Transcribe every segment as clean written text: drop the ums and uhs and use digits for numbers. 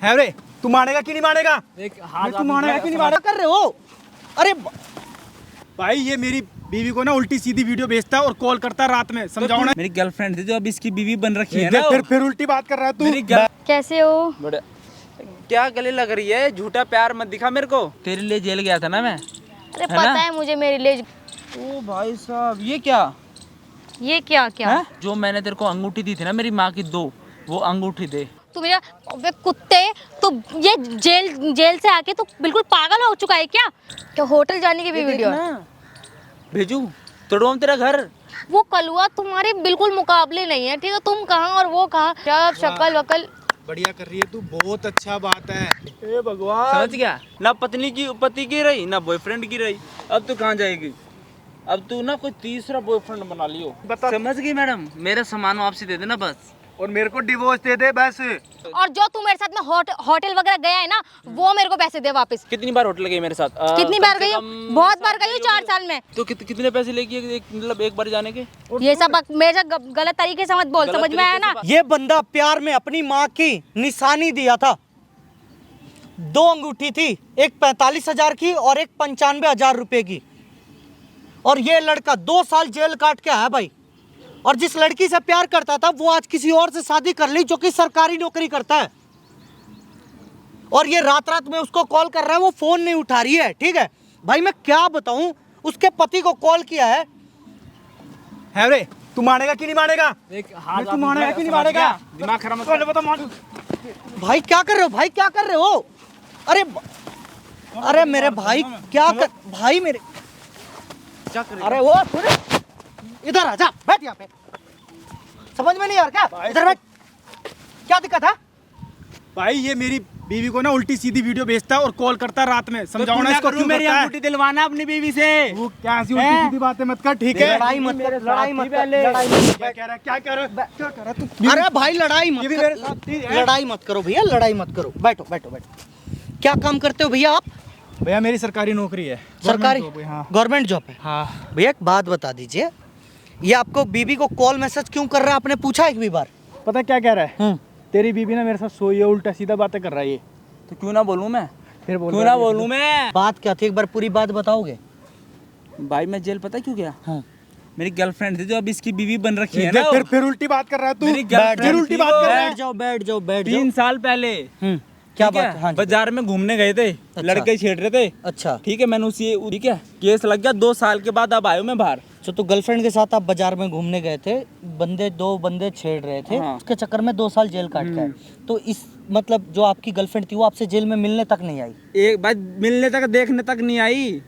है रे, तू मानेगा कि नहीं मानेगा? तू मानेगा कि नहीं मानेगा? कर रहे हो? अरे भाई ये मेरी बीवी को ना उल्टी सीधी वीडियो भेजता है और कॉल करता है रात में, समझाओ ना। मेरी गर्लफ्रेंड थी जो अब इसकी बीवी बन रखी है ना। फिर उल्टी बात कर रहा है मेरी तू। कैसे हो? बड़े क्या गले लग रही है, झूठा प्यार मत दिखा मेरे को। तेरे लिए जेल गया था ना मैं। अरे पता है मुझे, मेरे लिए। ओ भाई साहब, ये क्या ये क्या क्या है? जो मैंने तेरे को अंगूठी दी थी ना मेरी माँ की 2, वो अंगूठी दे। तू मेरा अबे कुत्ते, तो ये जेल से आके तू बिल्कुल पागल हो चुका है क्या? क्या होटल जाने की भी वीडियो है? भेजू तोड़वाऊं तेरा घर। वो कलुआ तुम्हारे बिल्कुल मुकाबले नहीं है, ठीक है? तुम कहाँ और वो कहाँ, जब शक्ल वकल। बढ़िया कर रही है तू, बहुत अच्छा बात है। हे भगवान, समझ गया ना? पति की रही ना बॉयफ्रेंड की रही, अब तू कहाँ जाएगी? अब तू ना कोई तीसरा बॉयफ्रेंड बना लियो। बता। समझ गई मैडम? मेरा सामान वापसी दे देना बस, और मेरे को डिवोर्स दे दे बस। और जो तू मेरे साथ में होटल वगैरह गया है ना, वो मेरे को पैसे दे वापस। कितनी बार होटल गई मेरे साथ? कितनी बार गई? बहुत बार गई हूँ 4 साल में। तो कितने पैसे लेके मतलब एक बार जाने के? ये सब मेरे साथ गलत तरीके से मत बोल, समझ में आया ना? ये बंदा प्यार में अपनी माँ की निशानी दिया था। 2 अंगूठी थी, एक 45,000 की और एक 95,000 रुपए की। और ये लड़का 2 साल जेल काट के आया भाई। और जिस लड़की से प्यार करता था वो आज किसी और से शादी कर ली, जो कि सरकारी नौकरी करता है। और ये रात रात में उसको कॉल कर रहा है, वो फोन नहीं उठा रही है। ठीक है भाई, मैं क्या बताऊं, उसके पति को कॉल किया है रे, तू मानेगा कि नहीं मानेगा? तू मानेगा कि नहीं मानेगा? दिमाग खराब मत कर। भाई क्या कर रहे हो? भाई क्या कर रहे हो? अरे मेरे भाई क्या कर, भाई मेरे क्या कर? अरे वो सुन, इधर आ जा, बैठ यहाँ पे। समझ में नहीं यार क्या? इधर बैठ। क्या दिक्कत है? भाई ये मेरी बीवी को ना उल्टी सीधी वीडियो भेजता है और कॉल करता है रात में, समझाओ ना इसको। क्यों मेरी करता है? अंगूठी दिलवाना अपनी बीवी से। वो क्या ऐसी उल्टी सीधी बातें मत कर, ठीक है? लड़ाई मत कर, लड़ाई मत कर, लड़ाई मत क्या कह रहा है? क्या कह रहा है तू? अरे भाई लड़ाई मत ये भी मेरे साथ थी, कर, है? लड़ाई मत करो भैया, लड़ाई मत करो। बैठो बैठो बैठो। क्या काम करते हो भैया आप? भैया मेरी सरकारी नौकरी है। सरकारी Government job है, हाँ। गवर्नमेंट जॉब है? हाँ। भैया एक बात बता दीजिए, ये आपको बीबी को कॉल मैसेज क्यों कर रहा है, आपने पूछा एक भी बार? पता क्या कह रहा है? तेरी बीबी ना मेरे साथ सोई है, उल्टा सीधा बातें कर रहा है ये। तो क्यों ना बोलूं मैं? फिर बोल क्यों ना बोलूं मैं? बात क्या थी, एक बार पूरी बात बताओगे? भाई मैं जेल पता क्यों गया? हाँ। मेरी गर्लफ्रेंड थी जो अब इसकी बीवी बन रखी है ना। फिर उल्टी बात कर रहा है तू। मेरी फिर girlfriend उल्टी थी बात वो। कर रहा है। बैठ जाओ बैठ जाओ बैठ जाओ। 3 साल पहले। क्या ठीक है? बात है? हाँ जी। बाजार में घूमने गए थे, लड़के छेड़ रहे थे। अच्छा, ठीक है, मैंने उसी ठीक है केस लग गया। 2 साल के बाद अब आयो मैं बाहर। तो गर्लफ्रेंड के साथ आप बाजार में घूमने गए थे, 2 बंदे छेड़ रहे थे, हाँ। उसके चक्कर में 2 साल जेल काट के आए। तो इस मतलब जो आपकी गर्लफ्रेंड थी वो आपसे जेल में मिलने तक नहीं आई? एक बार मिलने तक देखने तक नहीं आई।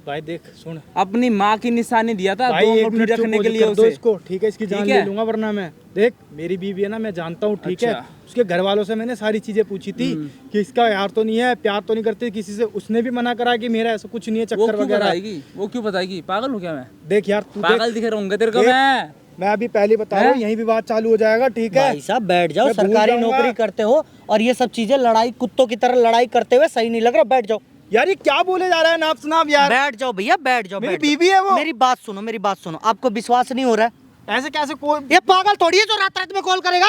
भाई देख सुन, अपनी माँ की निशानी दिया था भाई 2 एक अंगूठी मिनट रखने के लिए कर दो उसे। इसको, ठीक है? इसकी जान ठीक ले है? लूंगा वरना मैं। देख मेरी बीवी है ना, मैं जानता हूँ, ठीक है? अच्छा। उसके घर वालों से मैंने सारी चीजें पूछी थी कि इसका यार तो नहीं है, प्यार तो नहीं करती किसी से। उसने भी मना करा कि मेरा ऐसा कुछ नहीं है, वो चक्कर क्यों वगैरह। बताएगी? वो क्यों बताएगी? पागल हूँ क्या मैं? देख यार तू, पागल दिखे रहूंगा तेरे को देख, मैं। मैं अभी पहले बता रहा हूँ, यहीं भी बात चालू हो जाएगा, ठीक है? भाई साहब बैठ जाओ, मैं भूल सरकारी जाऊंगा। नौकरी करते हो और ये सब चीजें लड़ाई, कुत्तों की तरह लड़ाई करते हुए सही नहीं लग रहा। बैठ जाओ यार ये क्या बोले जा रहा है नाप शनाप यार। बैठ जाओ भैया, बैठ जाओ। मेरी बैठ जाओ। बीवी है वो। मेरी बात सुनो, मेरी बात सुनो। आपको विश्वास नहीं हो रहा है? ऐसे कैसे कोई, ये पागल थोड़ी है जो रात रात में कॉल करेगा।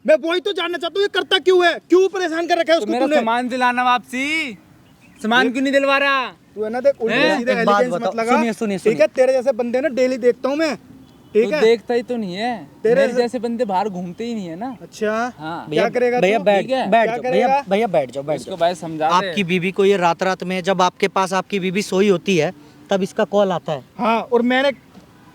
मैं वही तो जानना चाहता हूँ, ये करता क्यों है? क्यों परेशान कर रखा है तो उसको मेरा तूने? सामान दिलाना वापसी। सामान क्यों नहीं दिलवा रहा? तू है ना, देख उल्टे सीधे एक बात एलिगेंस मत बताओ, लगा। सुनिए, सुनिए, ठीक है? तेरे जैसे बंदे ना डेली देखता हूँ मैं, ठीक तो है? देखता ही तो नहीं है। तेरे मेरे जैसे बंदे बाहर घूमते ही नहीं है ना। अच्छा हाँ। क्या करेगा भैया तू? बैठ ठीक है? बैठ क्या जाओ भैया, करेगा? भैया बैठ जाओ, बैठ इसको जाओ। भाई समझा दे। आपकी बीवी को ये रात रात में जब आपके पास आपकी बीवी सोई होती है तब इसका कॉल आता है? हाँ, और मैंने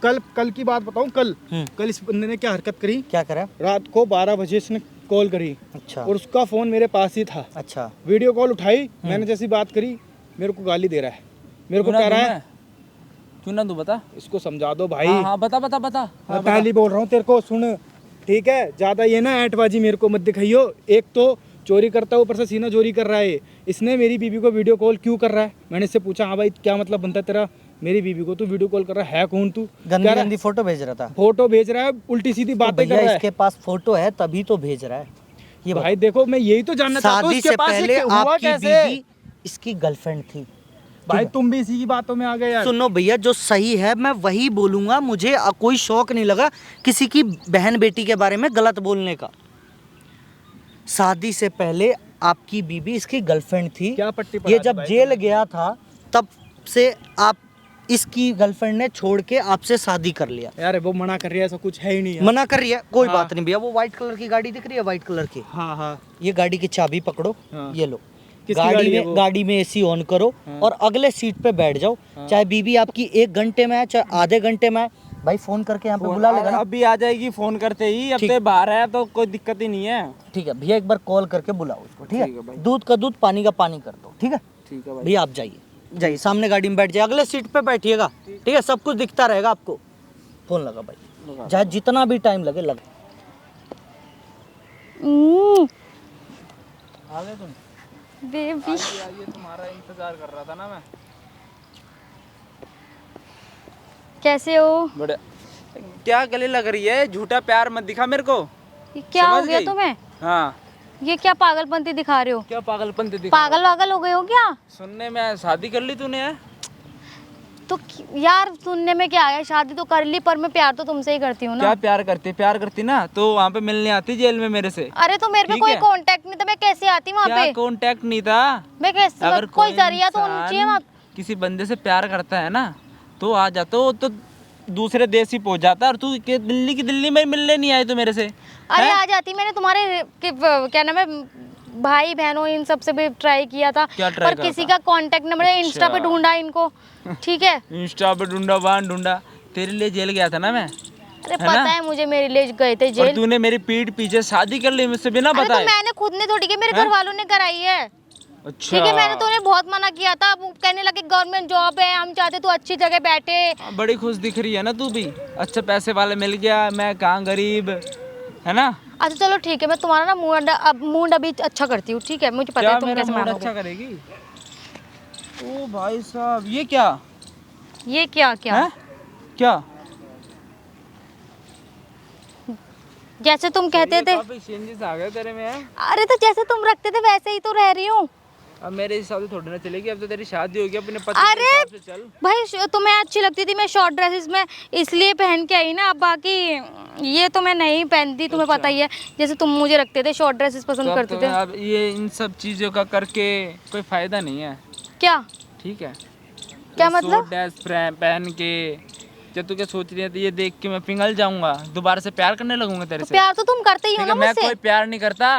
कल की बात बताऊं, कल इस बंदे ने क्या हरकत करी। क्या करा? रात को 12 बजे इसने कॉल करी। अच्छा। और उसका फोन मेरे पास ही था। अच्छा। वीडियो कॉल उठाई, मैंने जैसी बात करी, मेरे को गाली दे रहा है, मेरे को क्यों ना कह रहा दूं है। मैं? क्यों ना तू बता। इसको समझा दो भाई। हाँ हाँ बता बता बता। मैं पहले बोल रहा हूँ तेरे को, सुन, ठीक है? ज्यादा ये ना ऐंठबाजी मेरे को मत दिखाइयो। एक तो चोरी करता है, ऊपर से सीना चोरी कर रहा है। इसने मेरी बीवी को वीडियो कॉल क्यों कर रहा है? मैंने इससे पूछा, हाँ भाई क्या मतलब बनता है तेरा, मेरी बीवी को तू वीडियो कॉल कर रहा है कौन तू? गंदी कह रहा है, गंदी फोटो भेज रहा था। फोटो भेज रहा है, उल्टी सीधी तो बातें कर भैया रहा है। इसके पास फोटो है तभी तो भेज रहा है। ये भाई देखो, मैं यही तो जानना चाहता हूँ, शादी इसके से पास ये पहले हुआ आपकी कैसे? बीवी इसकी गर्लफ्रेंड थी। भाई तुम भी इसी की बातों में आ गए यार। सुनो भैया, जो सही है मैं वही बोलूंगा। मुझे कोई शौक नहीं लगा किसी की बहन बेटी के बारे में गलत बोलने का। शादी से पहले आपकी बीबी इसकी गर्लफ्रेंड थी। क्या पट्टी पढ़ा ये दी जब भाई जेल गया था तब से आप इसकी गर्लफ्रेंड ने छोड़ के आपसे शादी कर लिया। यार वो मना कर रही है, ऐसा कुछ है ही नहीं यार। मना कर रही है, कोई हाँ। बात नहीं भैया। वो व्हाइट कलर की गाड़ी दिख रही है, व्हाइट कलर की, हाँ हाँ। ये गाड़ी की चाबी पकड़ो, हाँ। ये लो, किसकी गाड़ी गाड़ी है में वो? गाड़ी में एसी ऑन करो हाँ। और अगले सीट पे बैठ जाओ। चाहे बीबी आपकी 1 घंटे में है, चाहे आधे घंटे में है, भाई फोन करके यहाँ पे बुला लेगा ना। अभी आ जाएगी फोन करते ही, अब तो बाहर है तो कोई दिक्कत ही नहीं है। ठीक है भैया, एक बार कॉल करके बुलाओ उसको, ठीक ठीक है है? भाई। दूध का दूध, पानी का पानी कर दो, ठीक है? ठीक है भाई। भैया आप जाइए, जाइए सामने गाड़ी में बैठ जाइए, अगले सीट पे बैठिएगा, ठीक है? सब कुछ दिखता रहेगा आपको। फोन लगा भाई, चाहे जितना भी टाइम लगे लगे। आ गए तुम? बेबी आइए, तुम्हारा इंतजार कर रहा था ना मैं। कैसे हो? बड़े क्या गले लग रही है, झूठा प्यार मत दिखा मेरे को। ये क्या हो समझ गया गई? तुम्हें? हाँ, ये क्या पागलपंती दिखा रहे हो? क्या पागलपन ते दिखा। पागल वागल हो गए हो क्या? सुनने में शादी कर ली तूने है? तो यार सुनने में क्या आया, शादी तो कर ली पर मैं प्यार तो तुमसे ही करती हूँ क्या ना। प्यार करती ना तो वहाँ पे मिलने आती जेल में मेरे से। अरे तो मेरे पे ठीक कोई है। कांटेक्ट नहीं था, मैं कैसे आती वहाँ क्या पे? कांटेक्ट नहीं था? मैं कैसे, अगर कोई जरिया तो होना चाहिए वहाँ। किसी बंदे से प्यार करता है ना तो आ जाता, वो तो दूसरे देश ही पहुंच जाता। और तू के दिल्ली की दिल्ली में मिलने नहीं आई तो मेरे से? अरे आ जाती, मैंने तुम्हारे क्या नाम है भाई बहनों इन सब से भी ट्राई किया था, क्या try पर करा किसी था? का कांटेक्ट नंबर इंस्टा पे अच्छा। ढूंढा इनको, ठीक है? इंस्टा पे ढूंढा, वहां ढूंढा, तेरे लिए जेल गया था ना मैं। अरे पता है मुझे, मेरे लिए गए थे और जेल। तूने मेरी पीठ पीछे शादी कर ली मुझसे बिना अरे तो बताए। मैंने खुद ने थोड़ी की, मेरे हैं? घर वालों ने कराई है। अच्छा, ठीक है, मैंने तो उन्हें बहुत मना किया था, वो कहने लगे गवर्नमेंट जॉब है, हम चाहते तू अच्छी जगह बैठे। हाँ, बड़ी खुश दिख रही है ना तू भी। अच्छा पैसे वाले मिल गया, मैं कहाँ गरीब, है ना? अच्छा चलो ठीक है, मैं तुम्हारा ना मूड अभी अच्छा करती हूँ, ठीक है? मुझे पता क्या है तुम मेरा कैसे मूड मानोगे। अच्छा करेगी? ओ भाई साहब, ये क्या ये क्या क्या है? क्या जैसे तुम कहते थे, काफी चेंजेस आ गए तेरे में। अरे तो जैसे तुम रखते थे वैसे ही तो रह रही हूँ। अब मेरे हिसाब से थोड़ी ना चलेगी, अब तो तेरी शादी होगी, अपने पति के अरे हिसाब से चल। भाई तुम्हें अच्छी लगती थी मैं शॉर्ट ड्रेसेस में इसलिए पहन के आई ना, अब बाकी ये तो मैं नहीं पहनती, तुम्हें पता ही है। जैसे तुम मुझे रखते थे शॉर्ट ड्रेसेस तो पसंद अब करते तो थे। अब ये इन सब चीजों का करके कोई फायदा नहीं है, क्या ठीक है? क्या ये मतलब? सूट ड्रेस पहन के जब तू क्या सोच रही है, तो ये देख के मैं पिघल जाऊंगा, दोबारा से प्यार करने लगूंगा तेरे तो से। प्यार तो तुम करते ही हो ठीक ना है, मैं मुझसे। कोई प्यार नहीं करता।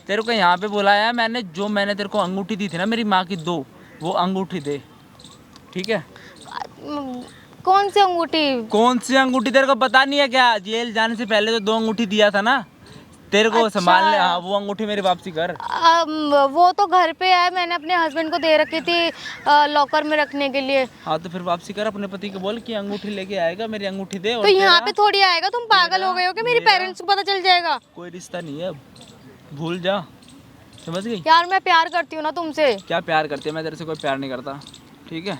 तेरे को यहाँ पे बुलाया मैंने, जो मैंने तेरे को अंगूठी दी थी ना मेरी माँ की 2, वो अंगूठी दे, ठीक है? कौन सी अंगूठी? कौन सी अंगूठी, तेरे को पता नहीं है क्या? जेल जाने से पहले तो 2 अंगूठी दिया था ना तेरे को, अच्छा। संभाल ले। हाँ, वो अंगूठी मेरी वापसी कर। वो तो घर पे है, मैंने अपने हस्बैंड को दे रखी थी लॉकर में रखने के लिए। हाँ तो फिर वापसी कर, अपने पति को बोल कि अंगूठी लेके आएगा, मेरी अंगूठी दे। और तो यहाँ तेरा पे थोड़ी आएगा, तुम पागल हो गए हो कि मेरे पेरेंट्स को पता चल जाएगा? कोई रिश्ता नहीं है अब, भूल जा, समझ गई? यार मैं प्यार करती हूँ ना तुमसे। क्या प्यार करती है? मैं तेरे से कोई प्यार नहीं करता, ठीक है?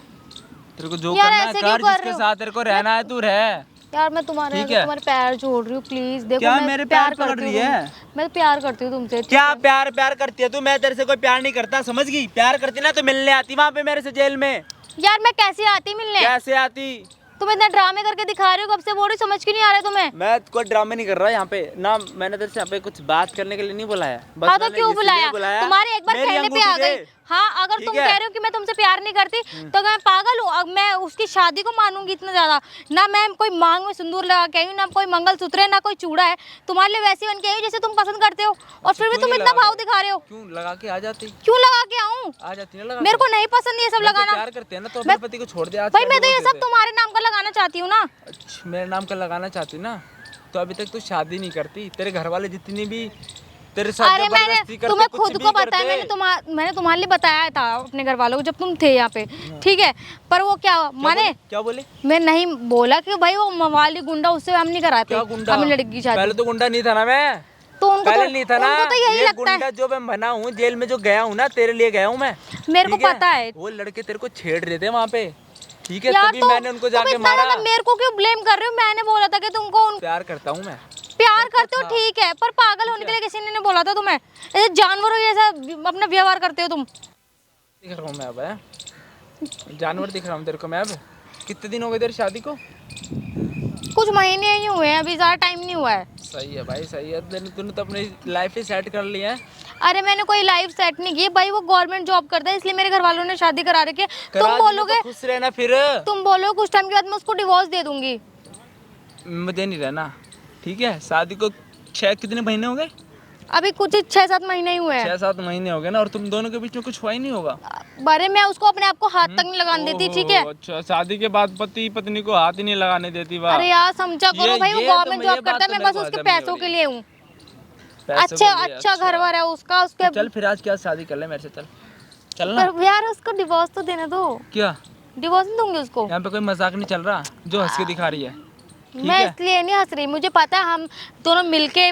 तेरे को जो यार करना है ऐसे क्यों कर, कर जिसके रहे हो? साथ तेरे को रहना है तू रह। यार मैं तुम्हारे ठीक है। तुम्हारे पैर जोड़ रही हूँ, प्लीज देखो। क्या मैं मेरे प्यार पैर पकड़ करती रही हूँ है? मैं तो प्यार करती हूँ तुमसे। क्या प्यार करती है तू? मैं तेरे से कोई प्यार नहीं करता, समझ गई? प्यार करती ना तो मिलने आती वहाँ पे मेरे से जेल में। यार मैं कैसे आती मिलने? कैसे आती? तुम इतना ड्रामे करके दिखा रहे हो, कब से बोल रही हो, समझ क्यों नहीं आ रहा है तुम्हें? मैं कोई ड्रामे नहीं कर रहा यहाँ पे ना, मैंने तेरे से यहाँ पे कुछ बात करने के लिए नहीं बुलाया। बस हाँ तो मैंने क्यों इसीलिए बुलाया? तुम्हारे एक बार मेरी कहने पे आ अंगूठी गई। दे। हाँ अगर तुम ठीक है। कह रहे हो कि मैं तुमसे प्यार नहीं करती तो मैं पागल हूँ? अब मैं उसकी शादी को मानूंगी इतना ज्यादा? ना मैं कोई मांग में सिंदूर लगा के आई हूँ, ना कोई मंगलसूत्र है, ना कोई चूड़ा है। तुम्हारे लिए वैसी बन के आई हूँ जैसे तुम पसंद करते हो, और फिर भी क्यों तुम नहीं इतना लगा भाव दिखा रहे हो। क्यों लगा के आ जाती? क्यों लगा के आऊँ? आ जाती ना लगा मेरे के। को नहीं पसंद ये सब मैं तो लगाना। प्यार करते हैं ना तो अपने पति को छोड़ दे आज। भाई मैं तो ये सब तुम्हारे नाम का लगाना चाहती हूँ ना। अच्छा, मेरे नाम का लगाना चाहती ना तो अभी तक तू शादी नहीं करती। तेरे घर वाले जितनी भी तेरे साथ अरे मैंने जबरदस्ती करते, तुम्हें कुछ खुद भी को पता है, करते। मैंने तुम्हारे लिए बताया था अपने घर वालों को जब तुम थे यहाँ पे, ठीक है? पर वो क्या माने? क्या बोले? मैं नहीं बोला कि भाई वो मवाली गुंडा, उससे हम नहीं कराते क्या गुंडा? अपनी लड़की की शादी। पहले तो गुंडा नहीं था ना मैं, तो उनको पहले तो नहीं था ना। उनको तो यही ये लगता गुंडा है। जो मैं बना हूँ जेल में, जो गया हूँ ना, तेरे लिए गया हूँ मैं। मेरे को ठीक है? पता है। वो लड़के तेरे को छेड़ रहे थे वहाँ पे, ठीक है? यार तभी मैंने उनको जाके इतना मारा। ज्यादा मेरे को क्यों ब्लेम कर रहे हो? मैंने बोला था कि तुमको प्यार करता हूँ मैं। प्यार करते हो, ठीक है, पर पागल होने के लिए किसी ने नहीं बोला था तुम्हें। ऐसे जानवरों जैसा अपना व्यवहार करते हो तुम। दिख रहा हूँ मैं अब, है? जानवर दिख रहा हूँ तेरे को मैं अब? कितने दिन हो गए तेरी शादी को? कुछ महीने ही हुए हैं, अभी ज़्यादा टाइम नहीं हुआ है। सही है भाई, सही है। तूने तो अपनी लाइफ ही सेट कर ली है। अरे मैंने कोई लाइफ सेट नहीं की भाई, वो गवर्नमेंट जॉब करता है इसलिए मेरे घर वालों ने शादी करा रखी है। करा तुम दी बोलोगे, तो खुश रहना फिर। तुम बोलो कुछ टाइम के बाद मैं उसको डिवोर्स दे दूंगी। मुझे नहीं रहना, ठीक है। शादी को कितने महीने हो गए? अभी कुछ 6-7 महीने ही हुए हैं। 6-7 महीने हो गए ना, और तुम दोनों के बीच में कुछ हुआ ही नहीं होगा। अरे मैं उसको अपने आप को हाथ तक नहीं लगाने देती, ठीक है। अच्छा, शादी के बाद पति पत्नी को हाथ ही नहीं लगाने देती। वाह। अरे यार समझा करो भाई, वो ये गवर्नमेंट तो जॉब ये करता है, बात मैं तो बस मेरे को उसके हजम नहीं पैसों हो के रही। लिए हूँ। पैसों अच्छा के लिए, अच्छा घर वर है उसका, उसके चल फिर आज क्या शादी कर ले मेरे से, चल ना। पर यार उसको डिवोर्स तो देने दो। क्या डिवोर्स नहीं दूंगी उसको। यहाँ पे कोई मजाक नहीं चल रहा जो हंस के दिखा रही है? मैं इसलिए नहीं हंस रही, मुझे पता है हम दोनों मिलके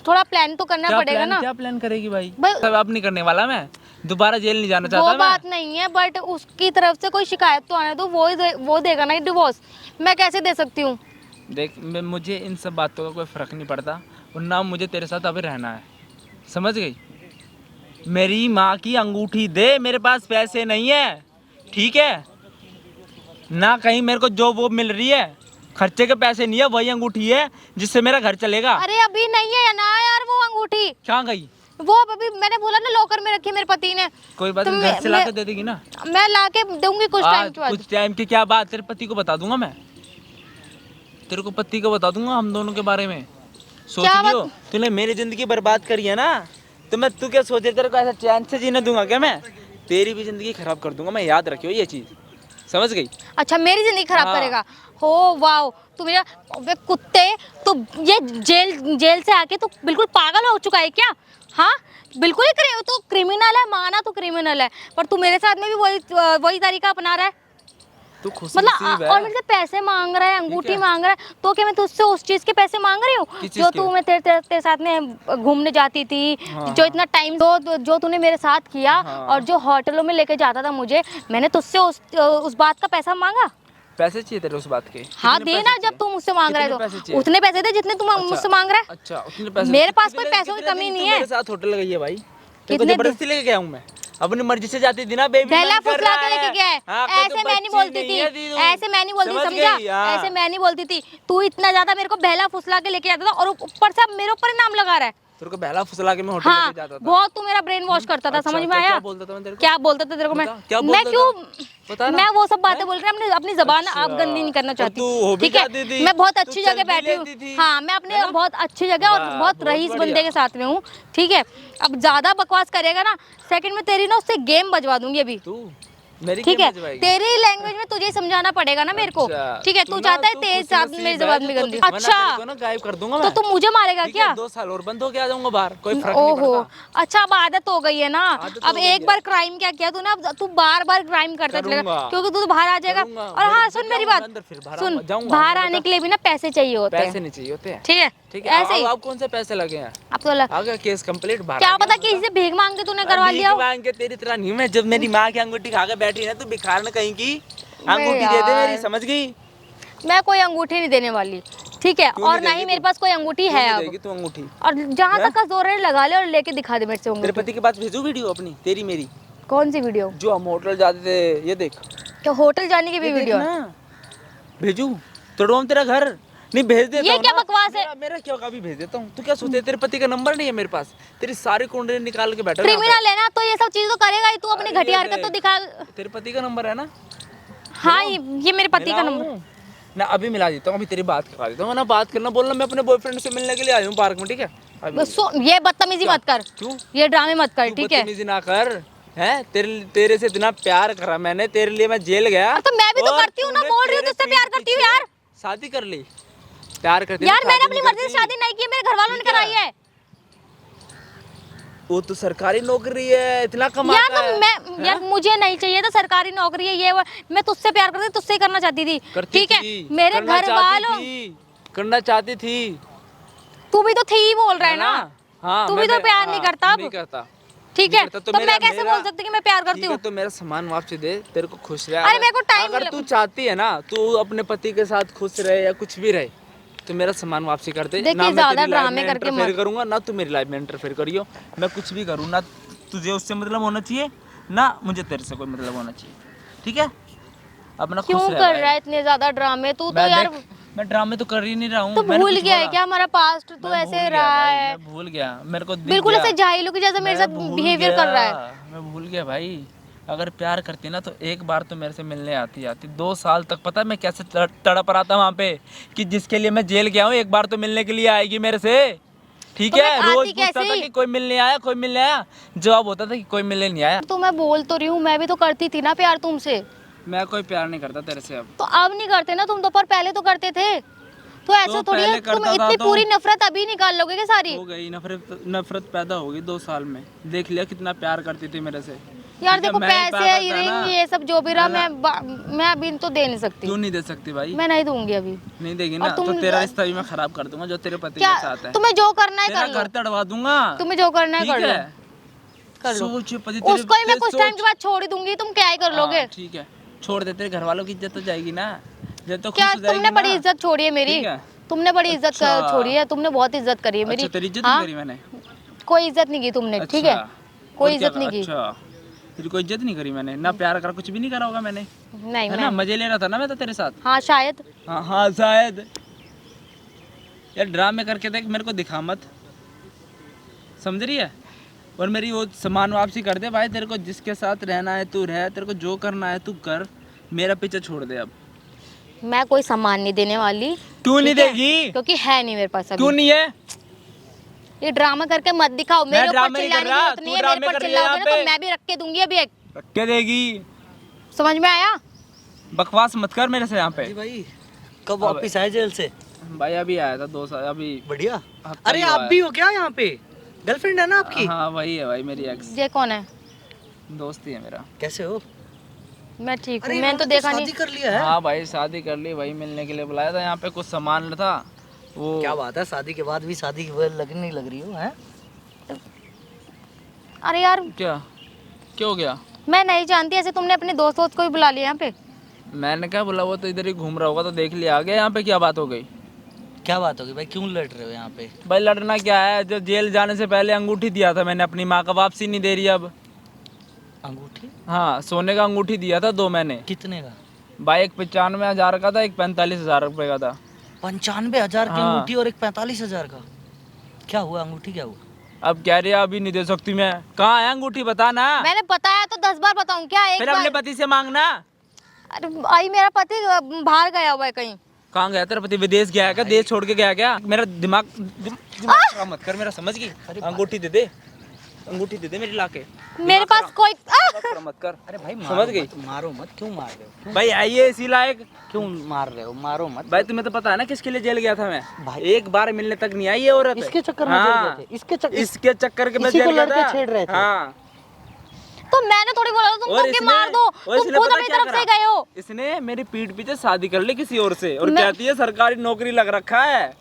थोड़ा प्लान तो करना पड़ेगा ना। क्या प्लान करेगी भाई? भाई- सब अब नहीं करने वाला मैं, दोबारा जेल नहीं जाना चाहता वो मैं। बात नहीं है, बट उसकी तरफ से कोई शिकायत तो आने दो, वो देगा ना डिवोर्स। मैं कैसे दे सकती हूँ? देख मुझे इन सब बातों का कोई फर्क नहीं पड़ता, और ना मुझे तेरे साथ अभी रहना है, समझ गई? मेरी माँ की अंगूठी दे, मेरे पास पैसे नहीं है, ठीक है ना। कहीं मेरे को जो वो मिल रही है खर्चे के पैसे नहीं है, वही अंगूठी है जिससे मेरा घर चलेगा। अरे अभी नहीं है ना यार वो अंगूठी, कहाँ गई? वो अभी मैंने बोला ना लॉकर में रखी है मेरे पति ने। कोई बात तो नहीं, घर से ला के दे देगी ना। मैं ला के दूंगी कुछ टाइम के बाद। कुछ टाइम की क्या बात, तेरे पति को बता दूंगा मैं, तेरे को पति को बता दूंगा हम दोनों के बारे में। सोच क्या लियो, तूने मेरी जिंदगी बर्बाद करी है ना, तो मैं तू क्या सोचे तेरे को ऐसा चैन से जीने दूंगा क्या? मैं तेरी भी जिंदगी खराब कर दूंगा मैं, याद रखियो ये चीज, समझ गई? अच्छा मेरी जिंदगी खराब हाँ। करेगा? हो वाओ, तू मेरा वे कुत्ते, तो ये जेल से आके तू बिल्कुल पागल हो चुका है क्या? हाँ बिल्कुल ही तू क्रिमिनल है, माना तू क्रिमिनल है, पर तू मेरे साथ में भी वही तरीका अपना रहा है। तू खुश मतलब नसीब है। और मेरे से पैसे मांग रहा है, अंगूठी मांग रहा है, तो क्या मैं तुझसे उस चीज के पैसे मांग रही हूँ किस चीज जो के? तू मैं तेरे साथ में घूमने जाती थी, जो इतना टाइम जो तूने मेरे साथ किया, और जो होटलों में लेके जाता था मुझे, मैंने तुझसे उस बात का पैसा मांगा? पैसे चाहिए तेरे उस बात के? हाँ कितने देना, पैसे जब तू मुझसे मांग रहा है कितने पैसे तो चाहिए? उतने पैसे दे जितने तू मुझसे मांग रहा है। अच्छा उतने पैसे मेरे पास कितने- कोई पैसों की कितने कमी दिन नहीं तू है। मेरे साथ होटल लगाई है भाई, तेरे को कितने जबरदस्ती लेके गया हूँ मैं, अपनी मर्जी से जाती थी ना बेबी। पहला मन कर फुसला रहा के लेके गया है। हाँ, कोई ऐसे तो मैं नहीं बच्ची बोलती नहीं है थी, दीदू। ऐसे मैं नहीं बोलती, समझ समझा? गई, हाँ। ऐसे मैं नहीं बोलती थी, तू इतना ज्यादा मेरे को बहला फुसला के लेके जाता था, और ऊपर से अब मेरे ऊपर ही नाम लगा रहा है। तेरे को बहला फुसला के मैं होटल हाँ लेके जाता था। बहुत तू मेरा ब्रेन वॉश करता था, अच्छा, समझ में क्या- आया? क्या बोलता था मैं तेरे को? क्या बोलता था तेरे को मैं? बता, क्या मैं बोलता क्यों था? बता ना। मैं वो सब बातें बोल रही हूँ, अपनी जबान आप गंदी नहीं करना और चाहती, तू हो भी ठीक है? जाती थी, मैं बहुत तू अच्छी चल जगह भी बैठी लेती थी, हूँ। हाँ मैं अपने है ना? बहुत अच्छी जगह और वाह, बहुत बहुत रईस बढ़िया। बंदे के साथ में हूँ, ठीक है? अब ज्यादा बकवास करेगा ना, सेकंड में तेरी ना उससे गेम बजवा दूंगी अभी, तू मेरी ठीक गेम है? बजवाएगी? तेरी लैंग्वेज में तुझे समझाना पड़ेगा ना मेरे को, अच्छा, ठीक है? तू ना- चाहता है तू तेरे खुश साथ नसीब मेरी है जबान जो भी तो गंदी। वरना अच्छा तेरे को ना गायब कर दूंगा तो मैं। तू मुझे मारेगा ठीक है, क्या? 2 साल और बंद हो के आ जाऊंगा बाहर, कोई फर्क नहीं ओहो पड़ता। अच्छा, अब आदत हो गई है ना। आदत अब हो गई एक है। बार क्राइम क्या किया तूने, अब तू बार बार क्राइम करता चलेगा, करूंगा। क्योंकि तू तो बाहर आ जाएगा। करूंगा। और हाँ फिर सुन मेरी जाऊंगा बात, अंदर, फिर बाहर सुन जाऊंगा, बाहर बता। आने के लिए भी ना पैसे चाहिए होते पैसे हैं, नहीं चाहिए होते हैं, ठीक है? ठीक है? ऐसे ही अब कौन से पैसे लगे हैं? अब तो आ गया केस कंप्लीट बाहर। क्या पता किसी से भीख मांग के तूने करवा लिया हो। मांग के तेरी तरह नहीं, मैं जब मेरी माँ की अंगूठी खा के बैठी ना, तू भिखार न कहीं की अंगूठी दे दे यार। मेरी, समझ गई? मैं कोई अंगूठी नहीं देने वाली, ठीक है? क्यों और नहीं ना ही देगी मेरे तू? पास कोई अंगूठी है क्यों अब। देगी तू अंगूठी? और जहाँ तक का जोर है लगा ले और लेके दिखा दे मेरे से तेरे अंगूठी। पति के पास भेजू वीडियो अपनी, तेरी मेरी, कौन सी वीडियो? जो हम होटल जाते थे, ये देख, क्या होटल जाने की भी ये देख वीडियो है? ना, भेजू तोड़ो हम तेरा घर, नहीं भेज देता ये हूँ क्या ना। बकवास है? मेरा क्या कभी भेज देता हूँ। तू क्या सोचते है तेरे पति का नंबर नहीं है मेरे पास? तेरी सारी कुंडली निकाल के बैठा हूँ यहाँ क्रिमिनल है ना, तो ये सब चीज तो करेगा ही, तू अपनी अरे घटिया ये हरकत तो देख। दिखा। पे। तेरे पति का नंबर है ना? हाँ ये मेरे पति का नंबर। मिलाऊं? ना अभी मिला देता हूँ, अभी तेरी बात करवा देता हूँ ना। बात करना बोलना, मैं अपने बॉयफ्रेंड से मिलने के लिए आया हूँ पार्क में, ठीक है? अभी बस ये बदतमीजी मत कर, क्यों? ये ड्रामे मत कर, तू ठीक है? बदतमीजी ना कर, हैं? तेरे से इतना प्यार करा मैंने, तेरे लिए मैं जेल गया। तो मैं भी तो और करती हूँ ना, तूने बोल रही हूँ तेरे तुझसे प्यार पीठ करती हूँ पीछे यार। शादी कर ली, प्यार करती यार ना, मैंने शादी अपनी नहीं मर्जी से करती। शादी नहीं की, मेरे घर वालों ने ठीक है। कराई है। वो तो सरकारी नौकरी है, इतना यार कमाता तो है। मैं यार मुझे नहीं चाहिए था सरकारी नौकरी है, ये वो। मैं तुझसे प्यार करती, तुझसे ही करना चाहती थी, करती ठीक है? थी, मेरे करना घर चाहती वालों, थी, करना चाहती थी, तू भी तो थी ही बोल रहा है ना। हाँ, तू मैं भी तो प्यार नहीं करता अब। नहीं करता, ठीक नहीं है? करता, तो मैं मेरा- कैसे मेरा- बोल सकती कि मैं प्यार करती ठीक है, हूँ? तो मेरा सामान वापसी दे, तेरे को खुश रहे। अरे मेरे को टाइम अगर तू चाहती है ना, तू अपने पति के साथ खुश रहे या कुछ भी रहे, तो मेरा सामान वापसी कर दे। देखिए, ना मैं ज्यादा तेरी लाइफ ड्रामे में करके इंटरफेयर मत। करूंगा, ना तू मेरी लाइफ में इंटरफेयर करियो। मैं कुछ भी करूँ ना, तुझे उससे मतलब होना चाहिए ना मुझे तेरे से कोई मतलब होना चाहिए, ठीक है? अपना खुश क्यों रह कर भाई। रहा है इतने ज्यादा ड्रामे तू तो मैं यार? देख, मैं ड्रामे तो कर ही नहीं रहा हूँ। तो मैंने भूल कुछ गया है बोला? क्या हमारा पास्ट तो मैं ऐसे भूल गया रहा भाई, है, मैं भूल गया, मेरे को दिख बिल्कुल गया। ऐसे जाहिलों के जैसे मेरे मैं साथ भूल बिहेवियर कर रहा है। गया, मैं भूल गया भाई। अगर प्यार करती ना तो एक बार तो मेरे से मिलने आती 2 साल तक पता है मैं कैसे तड़प रहा था वहाँ पे कि जिसके लिए मैं जेल गया हूँ एक बार तो मिलने के लिए आएगी मेरे से। ठीक तो है, मैं रोज आती पूछता था कैसे? कि कोई मिलने आया, कोई मिलने आया, जवाब होता था कि कोई मिलने नहीं आया। तो मैं बोल तो रही हूँ, मैं भी तो करती थी ना प्यार तुमसे। मैं कोई प्यार नहीं करता तेरे से अब। तो अब नहीं करते ना तुम, तो पर पहले तो करते थे। तो ऐसा तो थोड़ी है पहले तुम करता था इतनी तो- पूरी नफरत अभी निकाल लोगे क्या सारी? हो गई नफरत पैदा होगी 2 साल में। देख लिया कितना प्यार करती थी मेरे से। यार ठीक है, देखो मैं ही पैसे पागल था रिंग ना। ये सब जो भी रहा मैं अभी तो दे नहीं सकती। क्यों नहीं दे सकती भाई? मैं नहीं दूंगी अभी। नहीं देगी और ना तुम- तो तेरा रिश्ता भी मैं खराब कर दूंगा जो तेरे पति क्या के साथ है। तुम्हें जो करना है तेरा कर घर लो, तड़वा दूंगा। तुम्हें जो करना है ठीक कर लो, है? कर लो। सोच पति उसको ही मैं कुछ टाइम के बाद छोड़ ही दूंगी, तुम क्या ही कर लोगे? हाँ, ठीक है, छोड़ दे, तेरे घर वालों की इज्जत तो जाएगी ना, जब तो क्या खुश हो जाएगी तुमने बड़ी ना। इज्जत छोड़ी है मेरी? ठीक है? तुमने बड़ी इज्जत अच्छा। छोड़ी है, तुमने बहुत इज्जत करी है मेरी। अच्छा, तेरी इज्जत हाँ? नहीं करी मैंने? कोई इज्जत नहीं की तुमने, ठीक है? अच्छा, कोई और क्या इज्जत नहीं की। अच्छा, तेरी कोई इज्जत नहीं करी मैंने ना, प्यार करा, कुछ भी नहीं करा होगा मैंने, नहीं है ना? मैं, मजे ले रहा था ना मैं तो तेरे साथ। हाँ शायद। हाँ हाँ शायद। यार ड्रामे करके देख, मेरे को दिखा मत, समझ रही है? और मेरी वो सामान वापसी कर दे भाई। तेरे को जिसके साथ रहना है तू रह, तेरे को जो करना है तू कर, मेरा पीछे छोड़ दे अब। मैं कोई सामान नहीं देने वाली। क्यों नहीं ठीक है? देगी? क्योंकि है नहीं मेरे पास क्यों अभी। नहीं है? ये ड्रामा करके मत दिखाओ, मेरे ऊपर ड्रामे नहीं कर चिल्लाने की रहा, जरूरत तू नहीं है। ड्रामे मेरे ऊपर कर रही है चिल्लाओगे ना यहाँ तो पे। मैं भी रख के दूंगी अभी एक। रख के देगी। समझ में आया? बकवास मत कर मेरे से यहाँ पे। जी भाई कब वापिस आए जेल से? भाई अभी आया था 2 साल अभी। बढ़िया। हफ्ता अरे ही आप हुआ भी हो क्या यहाँ पे? गर्लफ्रेंड है ना आपकी? हाँ वही है भाई, मेरी एक्स ये कौन है? दोस्त ही है मेरा। कैसे हो? मैं ठीक हूँ, अरे मैंने तो देखा शादी नहीं। कर लिया है? हाँ भाई शादी कर ली, वही मिलने के लिए बुलाया था यहाँ पे, कुछ सामान था वो। क्या बात है, शादी के बाद भी शादी की लगनी लग रही हो हैं? अरे यार क्या क्या हो गया? मैं नहीं जानती, ऐसे तुमने अपने दोस्त को ही बुला लिया यहाँ पे। मैंने क्या बोला, वो तो इधर ही घूम रहा होगा तो देख लिया, आ गया यहाँ पे। क्या बात हो गई? क्या बात होगी भाई, क्यों लड़ रहे हो यहाँ पे? भाई लड़ना क्या है, जो जेल जाने से पहले अंगूठी दिया था मैंने अपनी माँ का, वापसी नहीं दे रही अब। अंगूठी? हाँ सोने का अंगूठी दिया था 2 महीने। कितने का? भाई एक 95,000 का था, एक 45,000 रुपये का था। 95,000 की हाँ। अंगूठी और एक 45,000 का? क्या हुआ अंगूठी, क्या हुआ? अब कह रही है अभी नहीं दे सकती मैं। कहाँ है अंगूठी, बता ना। मैंने बताया तो 10 बार बताऊं क्या? एक फिर अपने बार। पति से मांगना। अरे भाई मेरा पति बाहर गया हुआ है कहीं। कहाँ गया तेरा पति? विदेश गया है क्या? देश छोड़ के गया क्या? मेरा दिमाग खराब मत कर मेरा, समझ गई? अंगूठी दे दे, अंगूठी दे दे मेरी लाके। मेरे पास कोई खराब मत कर। अरे भाई समझ गई? मारो मत, क्यों मार रहे हो? भाई आइए इसी लायक। क्यों मार रहे हो? मारो मत भाई तुम्हें तो पता है ना किसके लिए जेल गया था मैं। भाई। एक बार मिलने तक नहीं आई ये औरत। इसके चक्कर में जेल गए थे? इसके चक्कर के मैं इसी जेल को गया लड़के था। छेड़ रहे थे। हाँ। तो मैंने थोड़ी बोला था तुम और कि मार दो, और तुम इसने खुद पता अपनी क्या तरफ से करा? गए हो। इसने मेरी पीठ पीछे शादी कर ली किसी और से, और मैं- कहती है सरकारी नौकरी लग रखा है।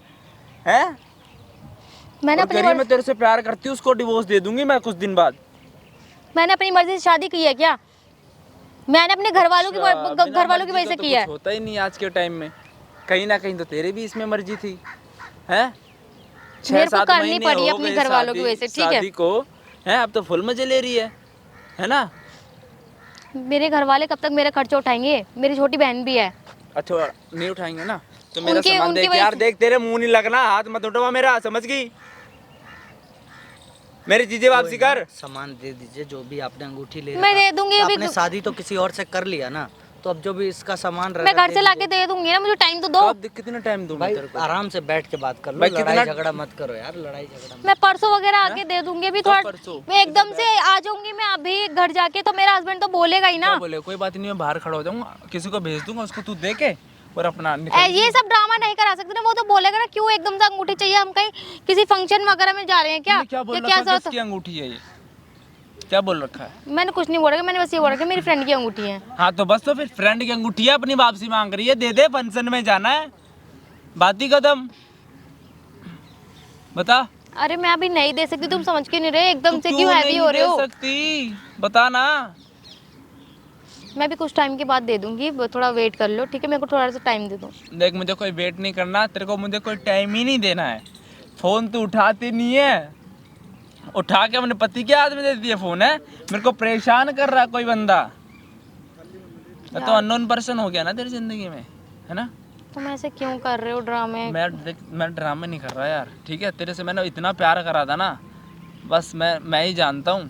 हैं? मैंने और कह अपनी रही है मैं तेरे से प्यार करती हूँ, उसको डिवोर्स दे दूंगी मैं कुछ दिन बाद। मैंने अपनी मर्जी से शादी की है क्या? मैंने अपने घर वालों की बिना घर वालों की मर्जी वजह से का तो किया है। कुछ होता ही नहीं आज के टाइम में। कहीं ना कहीं तो तेरे भी इसमें मर्जी थी, हैं? मेरे को 6-7 करनी महीने पड़ी हो अपने गए घर वालों की शादी- वजह से, ठीक है? शादी को, हैं? अब तो फुल मजे ले रही है ना? मेरे घर वाले कब तक मेरे खर्चे उठाएंगे? मेरी छोटी बहन भी है। अच्छा नहीं उठाएंगे ना तो मेरा उनके- सामान उनकी देख वजह यार, से- देख तेरे मुंह नहीं लगना, हाथ मत उठवा मेरा, समझ गई? मेरी चीजें वापसी कर। सामान दे दीजिए, जो भी आपने अंगूठी ले मैं दे दूंगी अभी। आपने शादी तो किसी और से कर लिया ना, तो अब जो भी इसका सामान मैं रहेगा घर से लाके दे दूंगी ना, मुझे टाइम तो दो। अब कितना टाइम दूं मैं भाई तेरे को? आराम से बैठ के बात कर लो, भाई लड़ाई कितना- झगड़ा मत करो यार, लड़ाई झगड़ा मत। मैं परसों वगैरह आके दे दूंगी अभी थोड़ा। परसों? मैं एकदम से आ जाऊंगी मैं अभी घर जाके, तो मेरा हस्बैंड तो बोलेगा ही ना। क्या बोले? कोई बात नहीं, मैं बाहर खड़ा हो जाऊंगा, किसी को भेज दूंगा, उसको तू दे के और अपना निकल। ये सब ड्रामा नहीं करा सकते ना, वो तो बोलेगा ना क्यों एकदम से अंगूठी चाहिए, हम कहीं किसी फंक्शन वगैरह में जा रहे हैं क्या? तूने क्या बोल या रखा क्या है? जरूरत? किसकी अंगूठी है ये? क्या बोल रखा है? मैंने कुछ नहीं बोला, मैंने बस ये बोला कि मेरी फ्रेंड की अंगूठी है। हाँ तो बस, तो फिर फ्रेंड की अंगूठी है, अपनी वापसी मांग रही है, दे दे, फंक्शन में जाना है, बात ही कदम। बता। अरे मैं अभी नहीं दे सकती, तुम समझ के नहीं रहे, एकदम तू से क्यों हैवी नहीं हो रहे दे हो? सकती? बता ना। मैं भी कुछ टाइम के बाद दे दूंगी, थोड़ा वेट कर लो, ठीक है? मेरे को थोड़ा सा टाइम दे दो। देख मुझे कोई वेट नहीं करना, तेरे को मुझे कोई टाइम ही नहीं देना है। फोन तू उठाती नहीं है, उठा के अपने पति के हाथ में दे दिया फोन, है? मेरे को परेशान कर रहा कोई बंदा। मैं तो अननोन पर्सन हो गया ना तेरी जिंदगी में, है ना? तुम ऐसे क्यों कर रहे हो ड्रामे? मैं ड्रामे नहीं कर रहा यार, ठीक है। तेरे से मैंने इतना प्यार करा था ना, बस मैं ही जानता हूँ।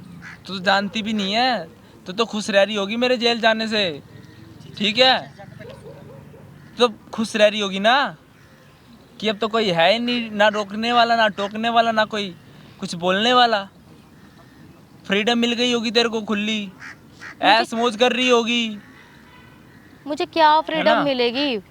तू तो जानती भी नहीं है, तो खुश रह रही होगी मेरे जेल जाने से, ठीक है। तो खुश रह रही होगी ना कि अब तो कोई है ही नहीं, ना रोकने वाला ना टोकने वाला ना कोई कुछ बोलने वाला। फ्रीडम मिल गई होगी तेरे को खुली, ऐस मौज कर रही होगी। मुझे क्या है ना? फ्रीडम मिलेगी?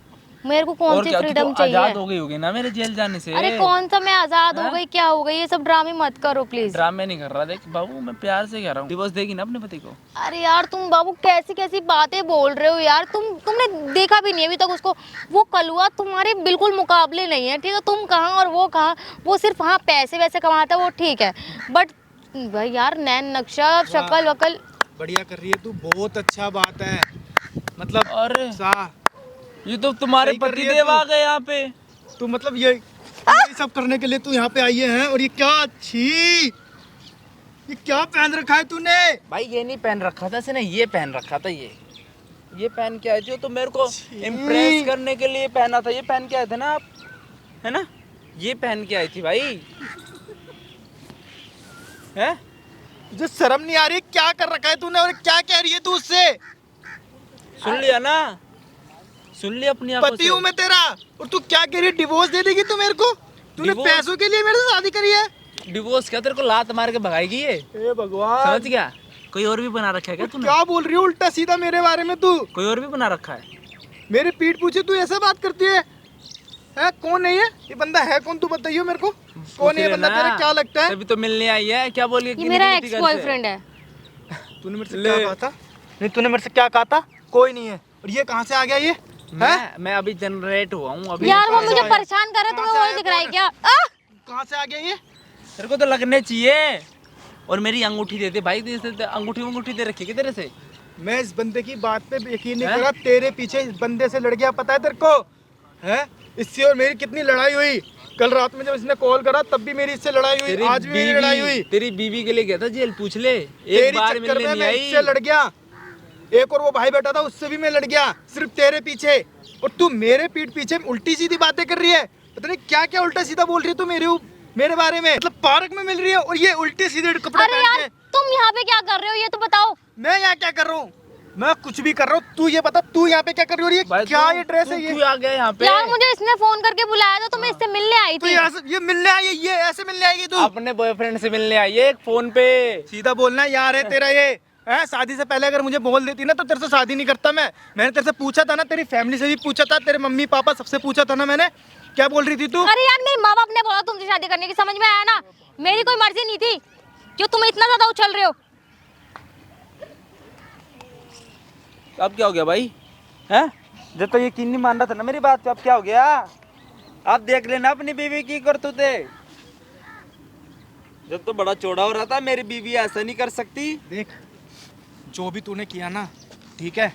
मेरे को कौन और सी क्या, तू तो फ्रीडम चाहिए? आजाद हो गई होगी ना मेरे जेल जाने से। अरे कौन सा मैं आजाद हो हैं? गई, क्या हो गई? ये सब ड्रामे मत करो प्लीज। ड्रामे नहीं कर रहा, देख बाबू मैं प्यार से कह रहा हूँ, डिवोर्स देगी ना अपने पति को। अरे यार तुम बाबू कैसी कैसी बातें बोल रहे हो यार। तुमने देखा भी नहीं अभी तक उसको। वो कलुआ तुम्हारे बिल्कुल मुकाबले नहीं है, ठीक है। तुम कहाँ और वो कहाँ। वो सिर्फ हाँ पैसे वैसे कमाता है, वो ठीक है, बट भाई यार नैन नक्शा शक्ल वकल। बढ़िया कर रही है तू, बहुत अच्छा बात है। मतलब अरे सा ये तो तुम्हारे सही कर पति रही है देव तू। आ गए यहाँ पे। तू मतलब ये सब करने के लिए तू यहाँ पे आई है? और ये क्या छी, ये क्या पहन रखा है तूने? भाई ये नहीं पहन रखा था इसने, ये पहन रखा था। ये पहन के आए थे, तो मेरे को इम्प्रेस करने के लिए पहना था। ये पहन के आए थे ना आप, है ना? ये पहन के आई थी भाई, है? तुझे शर्म नहीं आ रही? क्या कर रखा है तूने और क्या कह रही है तू उससे? सुन लिया ना, सुन लिया अपनी आंखों पति से। हूँ मैं तेरा, और तू क्या कह रही है? डिवोर्स दे देगी तू मेरे को? तूने डिवोर्स? पैसों के लिए मेरे से शादी करी है? डिवोर्स क्या, तेरे को लात मार के भगाएगी ये? हे भगवान, समझ गया? कोई और भी बना रखा है क्या तूने? क्या बोल रही है उल्टा सीधा मेरे बारे में तू? कोई और भी बना रखा है? मेरी पीठ पूछे तू ऐसा बात करती है? कौन है ये बंदा है कौन? तू बताइयो मेरे को, कौन है ये बंदा? तेरा क्या लगता है? तभी तो मिलने आई है। क्या बोली? ये मेरा एक्स बॉयफ्रेंड है। तूने मेरे से क्या कहा था? नहीं, तूने मेरे से क्या कहा था? कोई नहीं है। और ये कहाँ से आ गया ये? मैं अभी जनरेट हुआ हूँ अभी। यार वो कहाँ से मुझे आया? परेशान कर रहा है, तुम्हें कहाँ वो से दिख रहा है आया? क्या? कहाँ से आ गया ये? तेरे को तो लगने चाहिए। और मेरी अंगूठी दे दे भाई, अंगूठी दे रखी है तेरे से। मैं इस बंदे की बात पे यकीन नहीं हैं? कर रहा। तेरे पीछे इस बंदे से लड़ गया, पता है तेरे को? है इससे और मेरी कितनी लड़ाई हुई। कल रात में जब इसने कॉल करा तब भी मेरी इससे लड़ाई हुई, आज भी मेरी लड़ाई हुई। तेरी बीवी के लिए गया था जेल, पूछ ले। एक तेरी बार चक्कर मिलने में नहीं मैं आई। इससे लड़ गया। एक और वो भाई बैठा था, उससे भी मैं लड़ गया, सिर्फ तेरे पीछे। और तू मेरे पीठ पीछे उल्टी सीधी बातें कर रही है। पता नहीं क्या क्या उल्टा सीधा बोल रही है तू मेरे बारे में। मतलब पार्क में मिल रही है और ये उल्टे सीधे कपड़े अरे पहन यार के। तुम यहाँ पे क्या कर रहे हो ये तो बताओ। मैं यहाँ क्या कर रहा हूँ? मैं कुछ भी कर रहा हूँ, तू ये बता तू यहाँ पे क्या कर रही हो? और ये भाई क्या तू- ये ड्रेस तू है ये? क्यों आ गया यहाँ पे? यार मुझे इसने फोन करके बुलाया था, तो मैं इससे मिलने आई तू थी। यहाँ से ये मिलने आई है? ये ऐसे मिलने आएगी तू? अपने बॉयफ्रेंड से मिलने आई है, एक फोन पे। सीधा बोलना यार है तेरा ये है। शादी से पहले अगर मुझे बोल देती ना तो तेरे से शादी नहीं करता मैं। मैंने तेरे से पूछा था ना, तेरी फैमिली से भी पूछा था, तेरे मम्मी पापा सबसे पूछा था ना मैंने। क्या बोल रही थी तू? अरे यार मेरे माँ बाप ने बोला तुमसे शादी करने की, समझ में आया ना? मेरी कोई मर्जी नहीं थी। क्यों तुम इतना ज्यादा उछल रहे हो? अब क्या हो गया भाई? हैं? जब तो यकीन नहीं मान रहा था ना मेरी बात पे, अब क्या हो गया? आप देख लेना अपनी बीवी की करतूते। जब तो बड़ा चौड़ा हो रहा था, मेरी बीवी ऐसा नहीं कर सकती। देख, जो भी तूने किया ना, ठीक है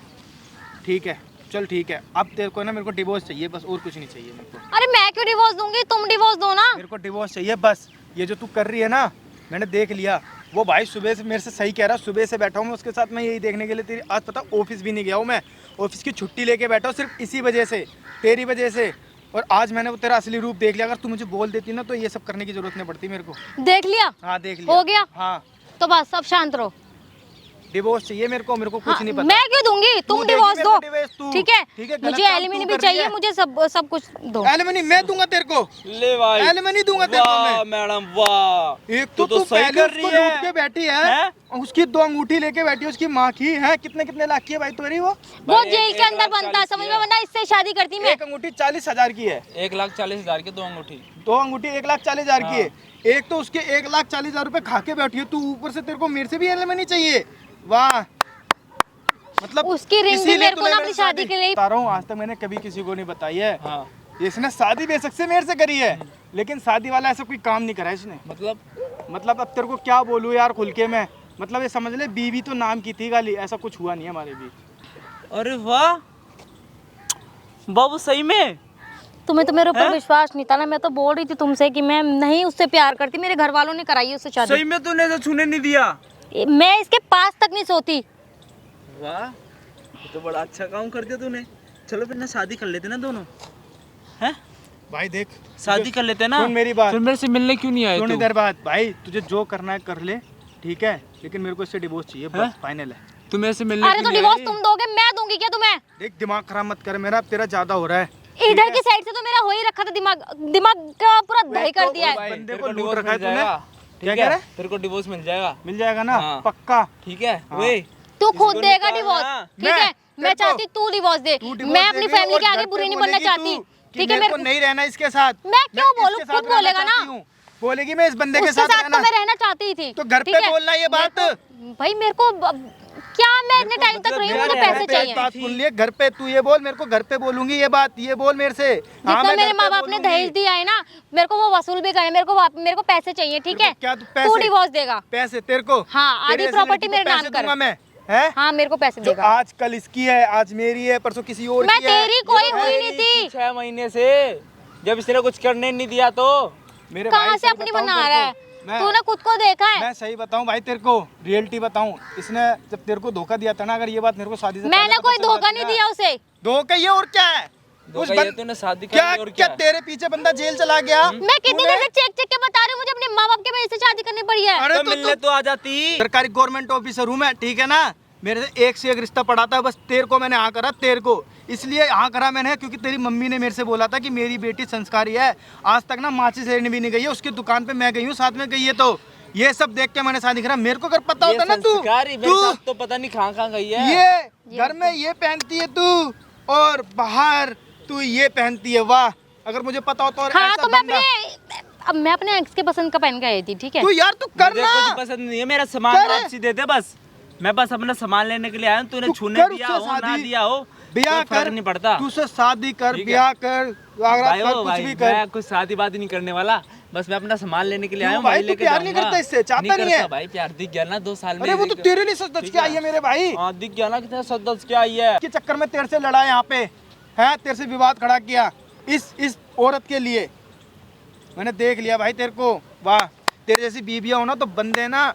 ठीक है, चल ठीक है। अब तेरे को ना मेरे को डिवोर्स चाहिए बस, और कुछ नहीं चाहिए मेरे को। अरे मैं क्यों डिवोर्स दूंगी? तुम डिवोर्स दो ना। मेरे को डिवोर्स चाहिए बस। ये जो तू कर रही है ना, मैंने देख लिया। वो भाई सुबह से मेरे से सही कह रहा, सुबह से बैठा हूँ मैं उसके साथ। मैं यही देखने के लिए तेरी आज पता ऑफिस भी नहीं गया हूँ मैं। ऑफिस की छुट्टी लेके बैठा हूँ सिर्फ इसी वजह से, तेरी वजह से। और आज मैंने वो तेरा असली रूप देख लिया। अगर तू मुझे बोल देती ना तो ये सब करने की जरूरत नहीं पड़ती मेरे को। देख लिया? हाँ देख लिया। हो गया? हाँ, तो बस अब शांत रहो। डिवोर्स चाहिए मेरे को कुछ हाँ, नहीं पता। मैं क्यों दूंगी? तुम देगी डिवोर्स मेरे दो, को divorce तू। ठीक है? ठीक है, गलत मुझे काम तू एलिमनी भी कर रही चाहिए, है। मुझे सब कुछ दो। एलिमनी मैं दूंगा तेरे को। ले भाई, एलिमनी दूंगा तेरे को वाह मैं। मैडम वाह। एक तो तू सही पहले कर उसको रही है। लूट के बैठी है, हैं? और उसकी 2 अंगूठी लेके बैठी है, उसकी माँ की है। कितने कितने लाख की है भाई तुम्हारी वो? वो भाई, जेल एक के अंदर लाख बनता है, 40 समझ में? वरना इससे शादी करती मैं। एक अंगूठी 40,000 की है। 1,40,000 की 2 अंगूठी। 2 अंगूठी 1,40,000 की है। एक तो उसके 1,40,000 रुपए खा के बैठी है तू, ऊपर से तेरे को मेरे से भी एलिमनी चाहिए। वाह, मतलब उसकी रिंग भी इसीलिए मेरे को तूने ना मेरे अपनी से शादी के लिए। बता रहा हूँ, आज तक मैंने कभी किसी को नहीं बताई है। हाँ इसने शादी बेशक से मेरे से करी है, लेकिन शादी वाला ऐसा कोई काम नहीं करा है इसने। मतलब अब तेरे को क्या बोलूँ यार खुल के मैं। मतलब ये समझ ले, बीवी तो नाम की थी गाली, ऐसा कुछ हुआ नहीं हमारे बीच। अरे वाह बाबू, सही में? तुम्हें तो मेरे ऊपर विश्वास नहीं था ना। मैं तो बोल रही थी तुमसे कि मैं नहीं उससे प्यार करती। मेरे घर वालों ने कराई उससे शादी। सही में तूने तो छूने नहीं दिया? मैं इसके पास तक नहीं सोती। वाह, ये तो बड़ा अच्छा काम कर दिया तूने। चलो फिर ना शादी कर लेते ना दोनों। हैं? भाई देख, शादी कर लेते ना। सुन मेरी बात, फिर मेरे से मिलने क्यों नहीं आए सुन तू? इधर बात। भाई तुझे जो करना है कर ले, ठीक है, लेकिन मेरे को इससे डिवोर्स चाहिए, बस फाइनल है। तू मेरे से मिलने अरे तो क्यों नहीं डिवोर्स आई? तुम दोगे, मैं दूंगी क्या तुम्हें? देख दिमाग खराब मत कर मेरा, अब तेरा ज्यादा हो रहा है। इधर की साइड से तो मेरा हो ही रखा था, दिमाग दिमाग का पूरा दही कर दिया है। भाई, बंदे तेरे को को लूट डिवोर्स रखा है मिल तूने। जाएगा। क्या ठीक कह है? रहा है? तेरे को डिवोर्स मिल जाएगा। मिल जाएगा ना, हाँ। पक्का। ठीक है हाँ। ओए, तू खुद इसको देगा निकाल डिवोर्स, ना। ठीक है? मैं तेरे को- चाहती तू डिवोर्स दे, तू divorce मैं अपनी देगी फैमिली और के आगे घर पे बुरी नहीं बनना बोलेगी चाहती, तू कि ठीक है? मेरे को मेरे नहीं रहना इसके साथ। मैं क्यों इसके बोलूं? साथ खुद रहना बोलेगा ना। चाहती हूँ। बोलेगी मैं इस बंदे के उसके साथ साथ तो रहना। मैं रहना चाहती ही थी, तो घर ठीक पे है? बोलना ये बात। भाई मेरे को क्या, मैं इतने टाइम तक रही हूँ, मुझे पैसे चाहिए। बात सुन लिए, घर पे तू ये बोल, मेरे को घर पे बोलूंगी ये बात, ये बोल मेरे से। हाँ, जितना मैं मेरे घर पे माँ बाप ने बोलूंगी। दहेज दिया है ना, मेरे को वो वसूल भी करे, मेरे को पैसे चाहिए, ठीक है? क्या तू तू पैसे- डिवोर्स देगा। पैसे तेरे को? हाँ, तेरे आधी ऐसी प्रॉपर्टी लड़की को मेरे नाम पैसे कर। दूंगा मैं, है? हाँ, मेरे को पैसे जो देगा। आज कल इसकी है, आज मेरी है, परसों किसी और मैं की है। तेरी कोई हुई नहीं थी। 6 महीने से जब इसने कुछ करने नहीं दिया तो मेरे भाई कहाँ से सही अपनी बताऊं बना तेरे रहा है? को, मैं- तूने खुद को देखा है? मैं सही बताऊं भाई तेरे को, रियलिटी बताऊं, इसने जब तेरे को धोखा दिया था ना, अगर ये बात मेरे को शादी से मैंने पहले कोई पता चल धोखा जाती नहीं ना- दिया उसे। धोखा ये और क्या है? धोखा ये तूने शादी कर क्या ली और क्या क्या? तेरे पीछे बंदा जेल चला गया? मैं कितनी देर से चेक चेक के बता रही हूँ, मुझे अपने माँ बाप के वजह से शादी करनी पड़ी है। अरे तो मिलने तो आ जाती। सरकारी गवर्नमेंट ऑफिसर हूँ मैं, ठीक है ना? मेरे से एक रिश्ता पड़ा था, बस तेरे को मैंने हाँ करा, तेरे को इसलिए हाँ करा मैंने क्योंकि तेरी मम्मी ने मेरे से बोला था कि मेरी बेटी संस्कारी है, आज तक ना माचिस लेने भी नहीं गई है, उसकी दुकान पे मैं गई हूँ, साथ में गई है, तो ये सब देख के मैंने शादी करा। मेरे को अगर पता होता ना संस्कारी मेरे तू साथ तो पता नहीं कहाँ गई है। ये घर में ये पहनती है तू और बाहर तू ये पहनती है, वाह, अगर मुझे पता होता और हाँ, ऐसा तो मैं बंदा अब मैं अपने एक्स के पसंद का पहन के आई थी, ठीक है? तू यार तू मुझे करना कुछ पसंद नहीं है, मेरा सामान कर। वापसी दे दे बस। मैं बस अपना सामान लेने के लिए आया हूँ, तूने तू छूने कर दिया उससे हो ना शादी। दिया हो ब्याह कोई फर्क कर, नहीं पड़ता। तू उससे शादी कर, ठीक है। ब्याह कर, भाई कर, ओ कुछ भाई, भी कर। मैं कुछ शादी वादी नहीं करने वाला, बस मैं अपना सामान लेने के लिए क्यों आया हूँ, भाई, वही तू लेके प्यार नहीं जाऊंगा। करता इससे? चाहता नहीं है? करता भाई, प्यार दिख गया ना 2 साल में। अरे वो तो तेरे लिए सच ठीक के आई है मेरे भाई, हाँ दिख गया ना कितना सच के आई है। के चक्कर में तेरे से लड़ा यहाँ पे है, तेरे से विवाद खड़ा किया इस औरत के लिए। मैंने देख लिया भाई तेरे को, वाह, तेरे जैसी बीबियां हो ना तो बंदे ना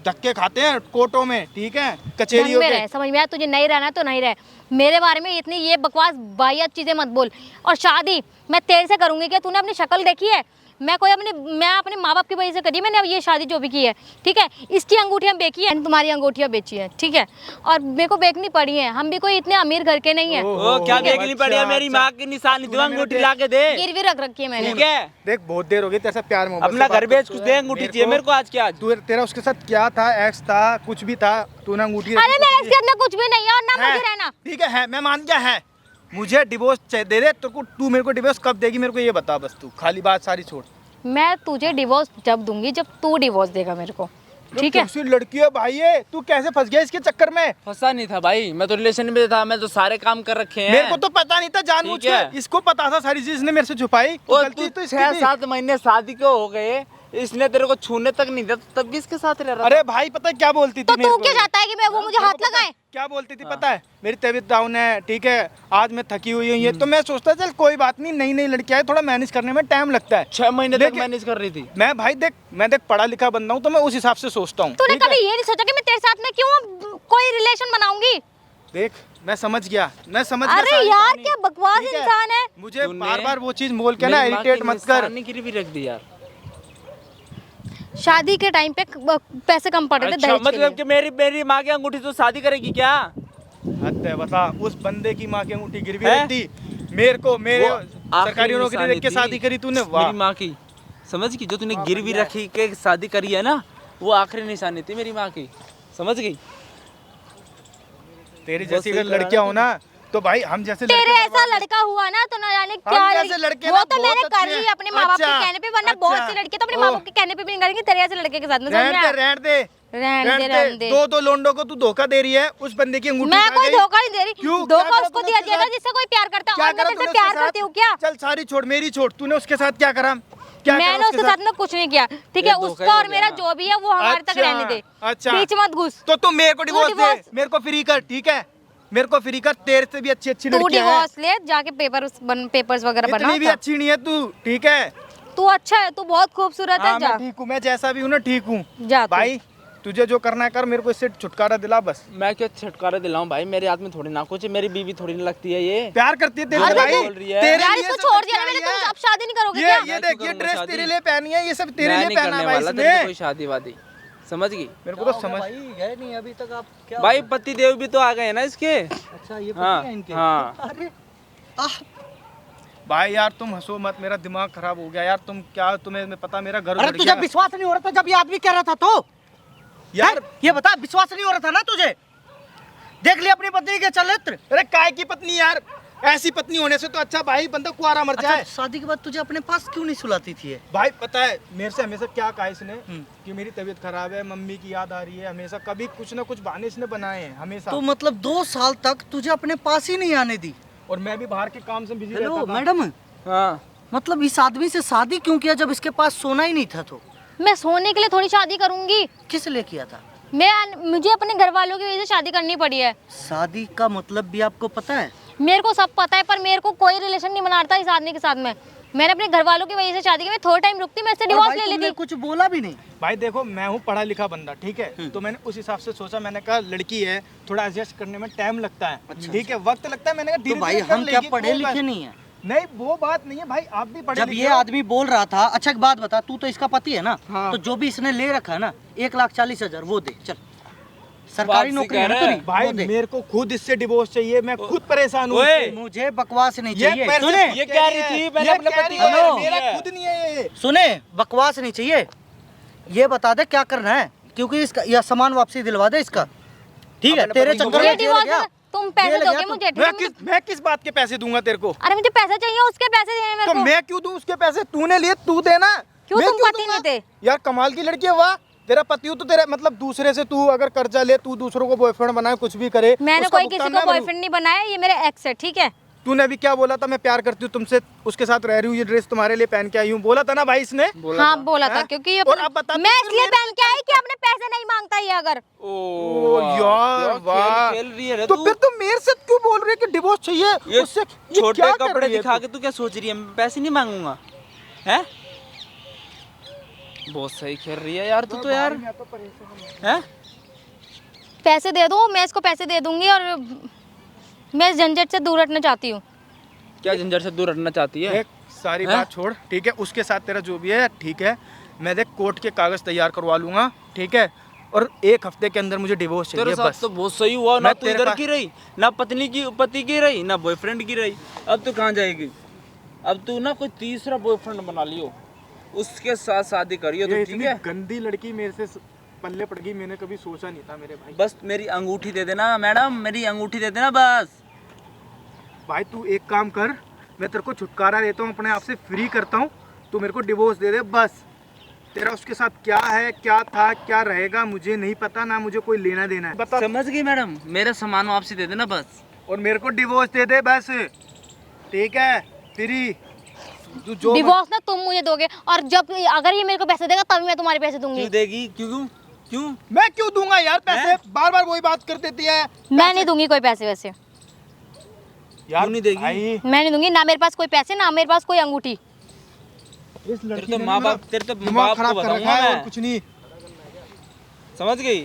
धक्के खाते हैं कोर्टों में, ठीक है, ढंग कचहरियों में के। रहे, समझ में आया? तुझे नहीं रहना तो नहीं रहे, मेरे बारे में इतनी ये बकवास वाहियात चीजें मत बोल। और शादी मैं तेरे से करूंगी क्या? तूने अपनी शक्ल देखी है? मैं अपने माँ बाप की वजह से करी, मैंने अब ये शादी जो भी की है, ठीक है? इसकी अंगूठियाँ बेची है, तुम्हारी अंगूठियाँ बेची है, ठीक है? और मेरे को बेचनी पड़ी है, हम भी कोई इतने अमीर घर के नहीं है। ओ क्या देखनी पड़ी है, मेरी माँ की निशानी दो, अंगूठी ला के दे। गिरवी रख रखी है मैंने। ठीक है, देख बहुत देर हो गई तेरे से प्यार मोहब्बत अपना से बात घर बेच करते कुछ हुए। दे, अंगूठी चाहिए मेरे को आज के आज। तू तेरा उसके साथ क्या था? एक्स था, कुछ भी था, तूने अंगूठी अरे रखी, मेरे कुछ भी- एक्स कुछ भी नहीं है और ना है, मुझे रहना। ठीक है, मैं मान गया है, मुझे डिवोर्स दे दे, तू मेरे को डिवोर्स कब देगी मेरे को ये बता, बस तू खाली बात सारी छोड़। मैं तुझे डिवोर्स जब दूंगी जब तू डिवोर्स देगा मेरे को, ठीक है? कैसी लड़की है भाई ये, तू कैसे फंस गया इसके चक्कर में? फंसा नहीं था भाई, मैं तो रिलेशन में था, मैं तो सारे काम कर रखे हैं। मेरे को तो पता नहीं था, जानबूझ ठीक है। के इसको पता था सारी चीज, इसने मेरे से छुपाई, तो और गलती तू तो इसकी 6-7 महीने शादी को हो गए, इसने तेरे को छूने तक नहीं दिया, तब भी इसके साथ रह थी। रहा अरे भाई पता है क्या बोलती थी तो मेरे तू को? क्या चाहता है कि मैं वो मुझे मेरे हाथ को पता है, लगाए? क्या बोलती थी पता है? मेरी तबीयत डाउन है, ठीक है, आज मैं थकी हुई हूँ, ये तो मैं सोचता चल कोई बात नहीं, नई नई लड़की है, थोड़ा मैनेज करने में टाइम लगता है। 6 महीने तक लेकिन- मैनेज कर रही थी। मैं भाई मैं देख पढ़ा लिखा बंदा हूँ, तो मैं उस हिसाब से सोचता हूँ। तूने ठीक है? कभी ये नहीं सोचा कि मैं तेरे साथ में क्यों कोई रिलेशन बनाऊंगी? देख मैं समझ गया अरे सारी यार कहानी। क्या बकवास ठीक है? इंसान है। मुझे तूने बार बार वो चीज बोल के ना मेरी माँ इरिटेट की मत कर। निशानी गिरवी रख दी यार। शादी के टाइम पे पैसे कम पड़ रहे थे अच्छा, दहेज के मतलब लिए। कि मेरी माँ की अंगूठी तो शादी करेगी क्या? हद है, बता, उस बंदे की माँ की अंगूठी गिरवी है? रख दी, मेरे को मेरे वो आखिरी सरकारी नौकरी निशानी देख के थी शादी करी तूने, वाह। मेरी माँ की, समझ गई? जो तूने गिरवी रखी के शादी करी है ना, वो आखिरी निशानी थी मेरी माँ की, समझ गई? तेरी बहुत जैसी सही अगर कह लड़कियां रहा हो ना, तो भाई हम जैसे तेरे लड़के ऐसा लड़का हुआ ना तो ना जाने क्या जैसे लड़के वो ना तो बहुत मैंने कर अच्छे ली हैं। अपने माँ बाप के अच्छा, कहने पे, वरना बहुत अच्छा। सी लड़के तो अपने माँ बाप ओह। के कहने पे भी नहीं करेंगे, तेरे ऐसे लड़के के साथ में समझ में आया? रहने दे। दो लोंडों को तू धोखा दे रही है, उस बंदे की अंगूठी मैं खा कोई गई। धोखा नहीं दे रही, क्यों? धोखा क्या करा उसको तूने दिया उसके जाएगा साथ? जिससे कोई प्यार करता है, क्या और मैं करा तेरे से तूने प्यार उसके करती हूँ साथ? क्या? चल सारी छोड़, मेरी छोड़, तूने उसके साथ क्या करा? क्या करा मैंने उसके साथ में कुछ नहीं किया, ठीक है? ये धोखा उसका ही और हो मेरा गया जो भी है वो हमारे तक अच्छा, रहने दे, अच्छा। बीच मत घुस। तो तू मेरे को डिवोर्स दे, डिवोर्स- मेरे को फ्री कर, ठीक है? मेरे को फ्री कर, तेरे से भी अच्छी अच्छी तू लड़कियां हैं। डिवोर्स ले, जाके पेपर्स वगैरह बना। इतनी भी अच्छी नहीं है तू, ठीक है? तू अच्छा है, तू बहुत खूबसूरत है, हाँ, जा मैं ठीक हूँ, मैं जैसा भी हूँ ना ठीक हूँ। जा तू। भाई तुझे जो करना है कर, मेरे को इससे छुटकारा दिला बस। मैं क्या छुटकारा दिलाऊं भाई, मेरे हाथ में थोड़ी ना कुछ है, मेरी बीवी थोड़ी ना लगती है ये। प्यार करती है तेरे अरे से भाई, बोल रही है। तेरे यार लिए इसको सब छोड़ कुछ दिया ना किया मैंने, है। तुम अब शादी नहीं करोगे ये क्या? ये देख, ये करूंगा ड्रेस शादी। तेरे लिए पहनी है, ये सब तेरे मैं लिए नहीं पहना करने है भाई वाला तेरे से इसने। कोई शादी वादी, समझ गई? मेरे को तो समझ, भाई है नहीं अभी तक, आप क्या? भाई पति देव भी तो आ गए ना इसके। अच्छा ये पति हाँ है इनके? हाँ। अरे भाई यार तुम हंसो मत, मेरा दिमाग खराब हो गया यार। तुम क्या, तुम्हें पता मेरा घर अरे उजड़ तुझे गया विश्वास नहीं हो रहा था जब ये आदमी कह रहा था तो? यार। ये बता, विश्वास नहीं हो रहा था ना तुझे? देख लिया अपनी पत्नी के चरित्र। अरे काय की पत्नी यार, ऐसी पत्नी होने से तो अच्छा भाई बंदा कुआरा मर जाए। अच्छा, शादी के बाद तुझे अपने पास क्यों नहीं सुलाती थी ये? भाई पता है मेरे से हमेशा क्या कहा इसने, हम्म। कि मेरी तबीयत खराब है, मम्मी की याद आ रही है, हमेशा कभी कुछ ना कुछ बहाने इसने बनाए हैं हमेशा। तो मतलब 2 साल तक तुझे अपने पास ही नहीं आने दी। और मैं भी बाहर के काम से बिजी हेलो रहता था। मैडम, हाँ मतलब इस आदमी से शादी क्यों किया जब इसके पास सोना ही नहीं था? तो मैं सोने के लिए थोड़ी शादी करूंगी। किस लिए किया था? मुझे अपने घर वालों की वजह से शादी करनी पड़ी है। शादी का मतलब भी आपको पता है? मेरे को सब पता है, पर मेरे को कोई रिलेशन नहीं बनाता इस आदमी के साथ में। मैंने अपने घर वालों की वजह से शादी की। मैं थोड़ा टाइम रुकती, मैं इससे और डिवोर्स भाई ले तुमने लेती। कुछ बोला भी नहीं। भाई देखो मैं हूँ पढ़ा लिखा बंदा, ठीक है, तो मैंने उस हिसाब से सोचा, मैंने कहा लड़की है, थोड़ा एडजस्ट करने में टाइम लगता है, ठीक है, वक्त लगता है। मैंने कहा तो धीरे भाई धीरे कर हम क्या लेगी, पढ़े कोई बात- लिखे नहीं है? नहीं वो बात नहीं है भाई, आप भी पढ़े जब लिखे ये हो। आदमी बोल रहा था, अच्छा एक बात बता, तू तो इसका पति है ना? हाँ। तो जो भी इसने ले रखा है ना, 1,40,000 वो दे चल। सरकारी वापसी नौकरी है कह ना रहा है। तेरी, भाई वो दे। मेरे को खुद इससे डिवोर्स चाहिए, मैं खुद परेशान हूँ ओए, इससे। मुझे बकवास नहीं ये चाहिए। पैसे- सुने ये कह रही थी मैंने ये अपने कह पति रही को है, हेलो। मेरा खुद नहीं है ये। सुने, बकवास नहीं चाहिए। ये बता दे क्या करना है, क्योंकि इसका यह सामान वापसी दिलवा दे इसका, ठीक है? अपने तेरे पति को चक्कर ये में जेल डिवोर्स गया। तुम पैसे जेल गया दोगे तो- मुझे, ठीक है? मैं किस बात के पैसे दूंगा तेरे को? अरे मुझे पैसे चाहिए, उसके पैसे देने मेरे तो को। मैं क्यों दूं उसके पैसे? तूने लिए तू देना। क्यों मैं तुम पति दूंगा? नहीं थे? यार कमाल की लड़की है, वाह। तेरा पति हो तो तेरा मतलब दूसरे से तू अगर कर्जा ले, तू दूसरों को बॉयफ्रेंड बनाए, कुछ भी करे, मैंने उसका कोई किसी भुगतान को मैं भरूं। बॉयफ्रेंड नहीं बनाया, ये मेरे एक्स है, ठीक है? तूने अभी क्या बोला था? मैं प्यार करती हूँ तुमसे, उसके साथ रह रही हूँ, ये ड्रेस तुम्हारे लिए पहन के आई हूँ, बोला था ना भाई इसने? हाँ बोला था, हाँ? क्योंकि ये और अब बता तू मैं फिर इसलिए मेरे पहन के आई कि अपने पैसे नहीं मांगता ये। अगर ओ यार वाह, खेल रही है रे तो तू। फिर तुम मेरे से क्यों बोल रही है कि डिवोर्स चाहिए? ये उससे ये छोटे क्या कर कपड़े रही है दिखा तू? के तू क्या सोच रही है? मैं पैसे नहीं मांगूंगा, हैं? बहुत सही खेल रही है यार तू तो यार, हैं? पैसे दे दो, मैं इसको पैसे दे दूंगी, और मैं इस झंझट से दूर हटना चाहती हूँ। क्या झंझट से दूर हटना चाहती है? देख सारी हैं? बात छोड़, ठीक है, उसके साथ तेरा जो भी है ठीक है, मैं देख कोर्ट के कागज तैयार करवा लूंगा, ठीक है, और 1 हफ्ते के अंदर मुझे डिवोर्स तेरे चाहिए साथ बस। तो बहुत सही हुआ ना, मैं तू तेरे इधर पास- की रही ना, पति की रही ना, बॉयफ्रेंड की रही। अब तू कहाँ जाएगी? अब तू ना कोई तीसरा बॉयफ्रेंड बना लियो, उसके साथ शादी करियो ये तो ठीक इतनी है? गंदी लड़की मेरे से पल्ले पड़ गई, मैंने कभी सोचा नहीं था मेरे भाई। बस मेरी अंगूठी दे देना मैडम, मेरी अंगूठी दे देना बस। भाई तू एक काम कर, मैं तेरे को छुटकारा देता हूँ, अपने आप से फ्री करता हूँ, तू मेरे को डिवोर्स दे दे बस। तेरा उसके साथ क्या है, क्या था, क्या रहेगा, मुझे नहीं पता, ना मुझे कोई लेना देना है, बता। समझ गई मैडम, मेरा सामान वापसी दे देना बस। और मेरे को डिवोर्स दे दे बस, ठीक है? फ्री तू जो डिवोर्स ना तुम मुझे दोगे, और जब अगर ये मेरे को पैसे देगा तभी मैं तुम्हारे पैसे दूंगी। क्यों देगी? क्यों क्यों? मैं क्यों दूंगा यार पैसे? बार बार वही बात कर देती है। मैं नहीं दूंगी कोई पैसे वैसे, यार क्यों नहीं देगी? भाई, मैं नहीं दूंगी, ना मेरे पास कोई पैसे, ना मेरे पास कोई अंगूठी। इस तेरे लड़की तो ने माँ मेरा बाप, तेरे तो दिमाग बाप को खराब कर बताऊंगा रखा है और मैं। कुछ नहीं। समझ गई?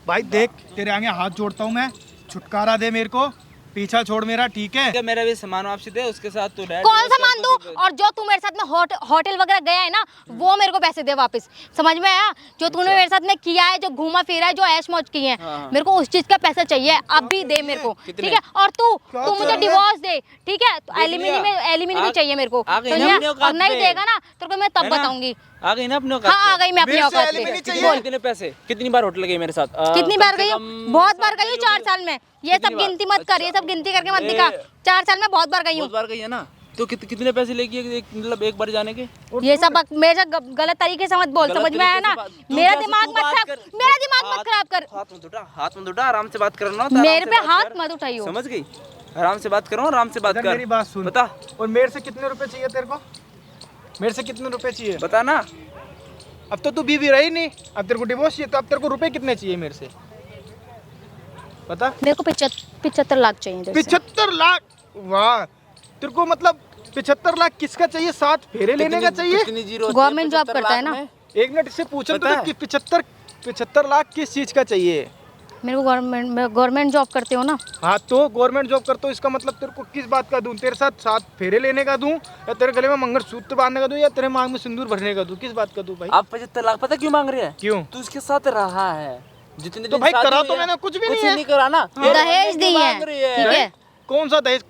भाई देख तेरे आगे हाथ जोड़ता हूँ मैं, छुटकारा दे मेरे को, पीछा छोड़ मेरा, ठीक है? क्या मेरा भी सामान वापसी दे, उसके साथ तू रह। कौन सा मान दूं? और जो तू मेरे साथ में होटल वगैरह गया है ना, वो मेरे को पैसे दे वापस। समझ में आया? जो तूने मेरे साथ में किया है, जो घूमा फिरा है, जो ऐश मौज की है, हाँ। मेरे को उस चीज का पैसा चाहिए, अभी दे मेरे को, कितने? ठीक है? और तू क्या तू मुझे चाहिए? डिवोर्स दे, ठीक है? तो देख एलिमिनी लिया? में एलिमिनी भी आ- चाहिए मेरे को, आ गई ना समझा? अपने औकात और नहीं पे। देगा ना तेरे को मैं तब है ना? बताऊंगी। आ गई ना अपने औकात हाँ आ पे? गई मैं अपनी मेरे से औकात एलिमिनी पे। चाहिए। बोल कितने पैसे? कितनी बार होटल गई मेरे साथ? कितनी कम बार से गई? कम बहुत 7 बार गई हूँ 4 साल में। ये सब कितनी बार? गिनती मत कर, ये सब गिनती करके मत ए, दिखा। 4 साल में बहुत बार गई हूँ। बहुत बार गई है ना, तो कितने पैसे लेगी मतलब एक बार जाने के? ये सब मेरे से गलत तरीके से मत बोल, गलत समझ में आया तरीके ना? से बात- तू मेरा कैसे दिमाग तू मत बात खराब, कर? मेरा दिमाग मत खराब कर। हाथ मत उठा, आराम से बात करना। मेरे पे हाथ मत उठाइयो। समझ गई? आराम से बात करो, आराम से बात इधर कर। मेरी बात सुन, बता और मेरे से कितने रुपए चाहिए तेरे को? मेरे से कितने रुपए चाहिए? बता ना। अब तो तू बीवी रही नहीं, अब तेरे को डिवोर्स चाहिए, तो अब तेरे को रुपए कितने चाहिए मेरे से बता? मेरे को 75 लाख चाहिए तेरे से। 75 लाख? वाह, तेरे को मतलब 75 लाख किसका चाहिए? 7 फेरे लेने का चाहिए? कितनी जीरो होती है गवर्नमेंट जॉब 75 करता है लाख ना। में? एक मिनट इससे पूछो पता तो है? 75 लाख किस चीज का चाहिए? मेरे को गवर्नमेंट जॉब करते हो ना। हाँ तो गवर्नमेंट जॉब करते हो, इसका मतलब तेरे को किस बात का दूं? तेरे साथ 7 फेरे लेने का दूं, या तेरे गले में मंगलसूत्र बांधने का दूं, या तेरे मांग में सिंदूर भरने का दूं? किस बात का दूं भाई? आप 75 लाख पता क्यों मांग रहे हैं? क्यों? तू उसके साथ रहा है जितने तो दिन भाई शादी करा हुई तो है, मैंने कुछ भी नहीं करा ना। दहेज दी है, मांग रही है। ठीक है। कौन सा दहेज?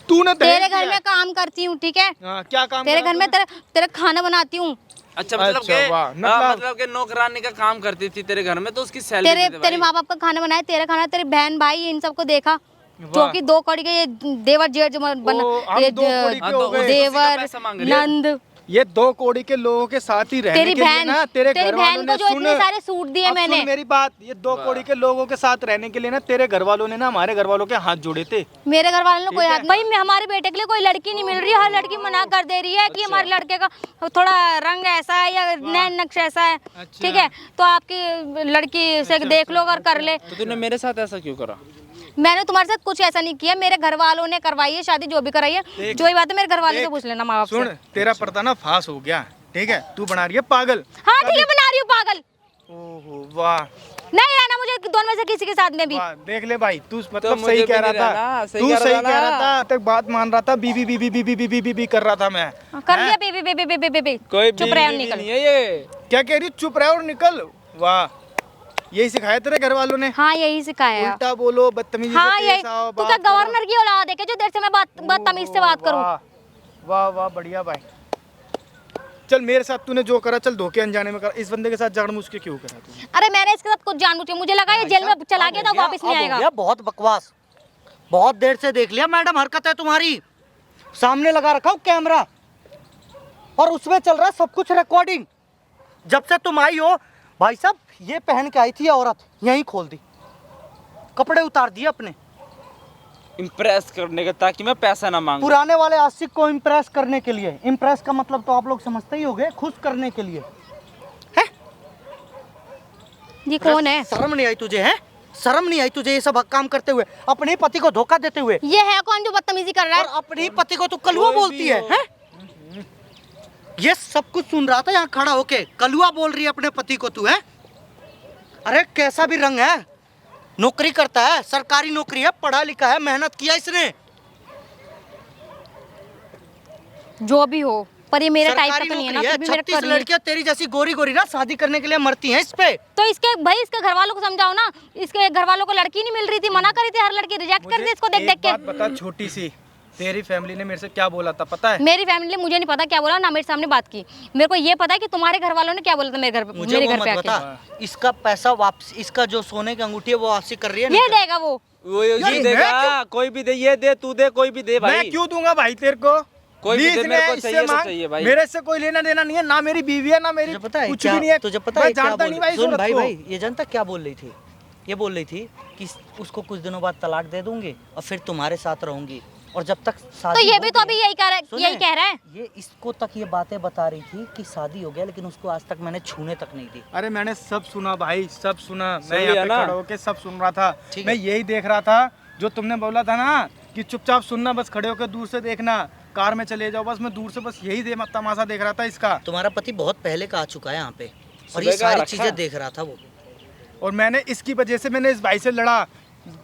तूने दहेज तेरे दिया घर है? में काम करती हूँ, ठीक है। हाँ, क्या काम तेरे करा घर में तूने? तेरे खाना बनाती हूँ। अच्छा मतलब अच्छा, के वाह, मतलब के नौकरानी का काम करती थी तेरे घर में, तो उसकी सैलरी तेरे माँ बाप का खाना बनाया, तेरा खाना, तेरे बहन भाई इन सबको देखा, जो वाह। कि 2 कौड़ी के ये देवर जेठ बन ओ, हम ये 2 कौड़ी के हो गए। देवर पैसा मांग रही है। नंद। ये 2 कौड़ी के लोगों के साथ ही रहने तेरी के लिए बहन ना तेरे तेरी घर वालों बहन ने को जो सुन, इतने सारे सूट दिए अब मैंने। सुन मेरी बात, ये 2 कौड़ी के लोगों के साथ रहने के लिए ना तेरे घर वालों ने ना हमारे घर वालों के हाथ जोड़े थे। मेरे घर वालों ने कोई ठीक हाथ, भाई हमारे बेटे के लिए कोई लड़की नहीं मिल रही है। हर लड़की मना कर दे रही है कि हमारे लड़के का थोड़ा रंग ऐसा है या नैन नक्श ऐसा है, ठीक है, तो आपकी लड़की से देख लो और कर ले। तो तूने मेरे साथ ऐसा क्यों करा? मैंने तुम्हारे साथ कुछ ऐसा नहीं किया, मेरे घर वालों ने करवाई है शादी, जो भी कराई है। देख, जो ही बात है मेरे घर वालों से देख, पूछ लेना, माँ बाप सुन से। तेरा पर्दा ना फास हो गया, ठीक है? तू बना रही है पागल। हाँ ठीक है, बना रही हूँ पागल। ओहो वाह नहीं रहना मुझे दोनों में से किसी के साथ में भी। वाह, देख ले भाई, तू तो मतलब मुझे सही भी कह रहा नहीं था, रहना, सही तू कह सही रहा कह रहा ना। था, तक बात मान रहा था, बीबी बीबी बीबी बीबी बीबी कर रहा था मैं। कर लिया बेबी बेबी बेबी बेबी। कोई चुप रहे और बीवी निकल। नहीं है ये। क्या कह रही? चुप रहे और निकल। वाह, यही सिखाया तेरे घर वालों ने? हाँ यही सिखाया। उल्टा बोलो, बदतमीजी से हाँ पेश यही। आओ, तू बात क्या करो। गवर्नर की औलाद है क्या, जो देर से मैं बदतमीज से बात करूं? वाह वाह वाह, बढ़िया भाई। चल मेरे साथ तूने जो करा, चल धोखे अनजाने में करा, इस बंदे के साथ जानबूझ के क्यों करा तूने? अरे मैंने इसके साथ कुछ जानबूझ के, मुझे लगा ये जेल में चला गया था, वापस नहीं आएगा। भैया बहुत बकवास, बहुत देर से देख लिया मैडम, हरकत है तुम्हारी। सामने लगा रखा हूँ कैमरा और उसमें चल रहा है सब कुछ रिकॉर्डिंग। जब से तुम आई हो भाई साहब, ये पहन के आई थी औरत, यहीं खोल दी, कपड़े उतार दिए अपने, इम्प्रेस करने का, ताकि मैं पैसा ना मांगू। पुराने वाले आशिक को इम्प्रेस करने के लिए। इम्प्रेस का मतलब तो आप लोग समझते ही होंगे, खुश करने के लिए। ये कौन है? शर्म नहीं आई तुझे? है शर्म नहीं आई तुझे ये सब काम करते हुए, अपने पति को धोखा देते हुए? ये है कौन जो बदतमीजी कर रहा और है? अपने पति को तू कलुआ बोलती है, हैं? ये सब कुछ सुन रहा था यहाँ खड़ा होके, कलुआ बोल रही है अपने पति को तू, है? अरे कैसा भी रंग है, नौकरी करता है, सरकारी नौकरी है, पढ़ा लिखा है, मेहनत किया इसने। जो भी हो, पर ये मेरे टाइप का सरकारी तो नहीं है ना, नौकरी है, फिर भी मेरा 36 कर लिया। लड़कियां तेरी जैसी गोरी गोरी ना शादी करने के लिए मरती हैं इस पे। तो इसके भाई इसके घर वालों को समझाओ ना, इसके घर वालों को लड़की नहीं मिल रही थी, मना करी थी, हर लड़की रिजेक्ट कर दी इसको देख देख एक बात के। बता छोटी सी, तेरी फैमिली ने मेरे से क्या बोला था पता है? मेरी फैमिली ने मुझे नहीं पता क्या बोला, ना मेरे सामने बात की। मेरे को ये पता है कि तुम्हारे घर वालों ने क्या बोला था मेरे घर मुझे मेरे वो घर पे मत आके। बता, इसका पैसा वापस, इसका जो सोने की अंगूठी है वो वापसी कर रही है? ये नहीं देगा वो। ये मैं देगा, कोई भी दे, ये दे, तू दे, कोई भी दे भाई। मैं क्यों दूंगा भाई तेरे को? कोई भी प्लीज दे, मेरे को इससे चाहिए तो मांग। चाहिए भाई। मेरे से कोई लेना देना नहीं है, ना मेरी बीवी है, ना मेरी तुझे पता है कुछ क्या, भी नहीं है। तुझे पता मैं है क्या जानता बोल नहीं भाई इस सुन औरत भाई को। भाई, ये जनता क्या बोल रही थी? ये बोल रही थी कि उसको कुछ दिनों बाद तलाक दे दूंगी और फिर तुम्हारे साथ रहूंगी, और जब तक तो शादी ये भी तो हो अभी गई- यही कह रहा है, सुने, यही कह रहा है। ये इसको तक ये बातें बता रही थी कि शादी हो गया, लेकिन उसको आज तक मैंने छूने तक नहीं दी। अरे मैंने सब सुना भाई, सब सुना, सुन मैं यहाँ लिया पे ना? खड़ा होके सब सुन रहा था। ठीक मैं है। यही देख रहा था जो तुमने बोला था ना कि चुपचाप सुनना, बस खड़े होकर दूर से देखना, कार में चले जाओ, बस मैं दूर से बस यही तमाशा देख रहा था इसका। तुम्हारा पति बहुत पहले का आ चुका है यहाँ पे, और सुबह ये का सारी रखा। चीजें देख रहा था वो। और मैंने इसकी वजह से मैंने इस भाई से लड़ा,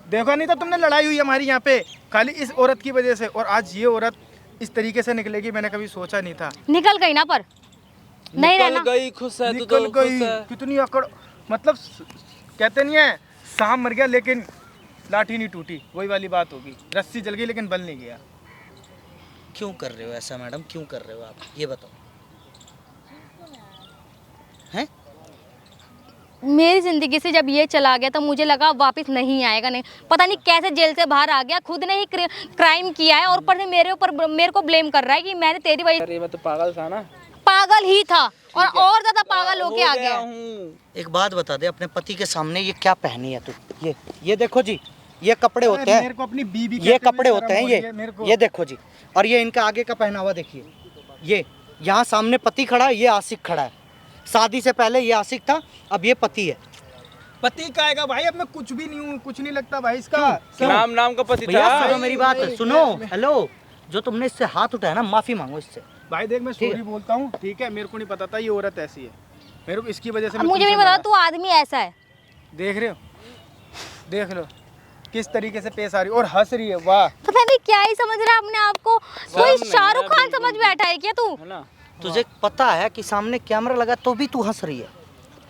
देखा नहीं था तुमने लड़ाई हुई हमारी यहाँ पे खाली इस औरत की वजह से, और आज ये औरत इस तरीके से निकलेगी मैंने कभी सोचा नहीं था। निकल गई ना, पर नहीं निकल रहना। गई, खुश है तू निकल तो, खुश गई, है। कितनी अकड़, मतलब कहते नहीं है सांप मर गया लेकिन लाठी नहीं टूटी, वही वाली बात होगी, रस्सी जल गई लेकिन बल नहीं गया। क्यों कर रहे हो ऐसा मैडम, क्यों कर रहे हो आप, ये बताओ। हैं? मेरी जिंदगी से जब ये चला गया तो मुझे लगा वापस नहीं आएगा, नहीं पता नहीं कैसे जेल से बाहर आ गया, खुद ने ही क्राइम किया है और ऊपर से मेरे को ब्लेम कर रहा है कि मैंने तेरी वजह। अरे मैं तो पागल था ना, पागल ही था और ज्यादा पागल होके आ गया। हूँ। एक बात बता दे, अपने पति के सामने ये क्या पहनी है तू? ये देखो जी, ये कपड़े होते मेरे हैं, को अपनी बीवी ये कहते हुए कपड़े होते शर्म हैं, हो रही है मेरे को। ये देखो जी, और ये इनका आगे का पहनावा देखिए, ये यहाँ सामने पति खड़ा है, ये आशिक खड़ा है। शादी से पहले ये आशिक था, अब ये पति है। पति का आएगा भाई, अब मैं कुछ भी नहीं हूँ, कुछ नहीं लगता भाई इसका। नाम नाम का पति भैया था। सुनो मेरी बात, सुनो, हेलो, जो तुमने इससे हाथ उठाया ना, माफी मांगो इससे। भाई देख मैं सॉरी बोलता हूँ, ठीक है, मेरे को नहीं पता था ये औरत ऐसी है, मेरे को इसकी वजह से अब मैं मुझे नहीं तुमसे पता लड़ा। तू आदमी ऐसा है। देख रहे हो, देख लो किस तरीके से पेश आ रही है और हंस रही है। वाह, पता नहीं क्या ही समझ रहा है अपने आप को, कोई शाहरुख खान समझ बैठा है क्या तू? है ना? तुझे पता है कि सामने कैमरा लगा तो भी तू हंस रही है।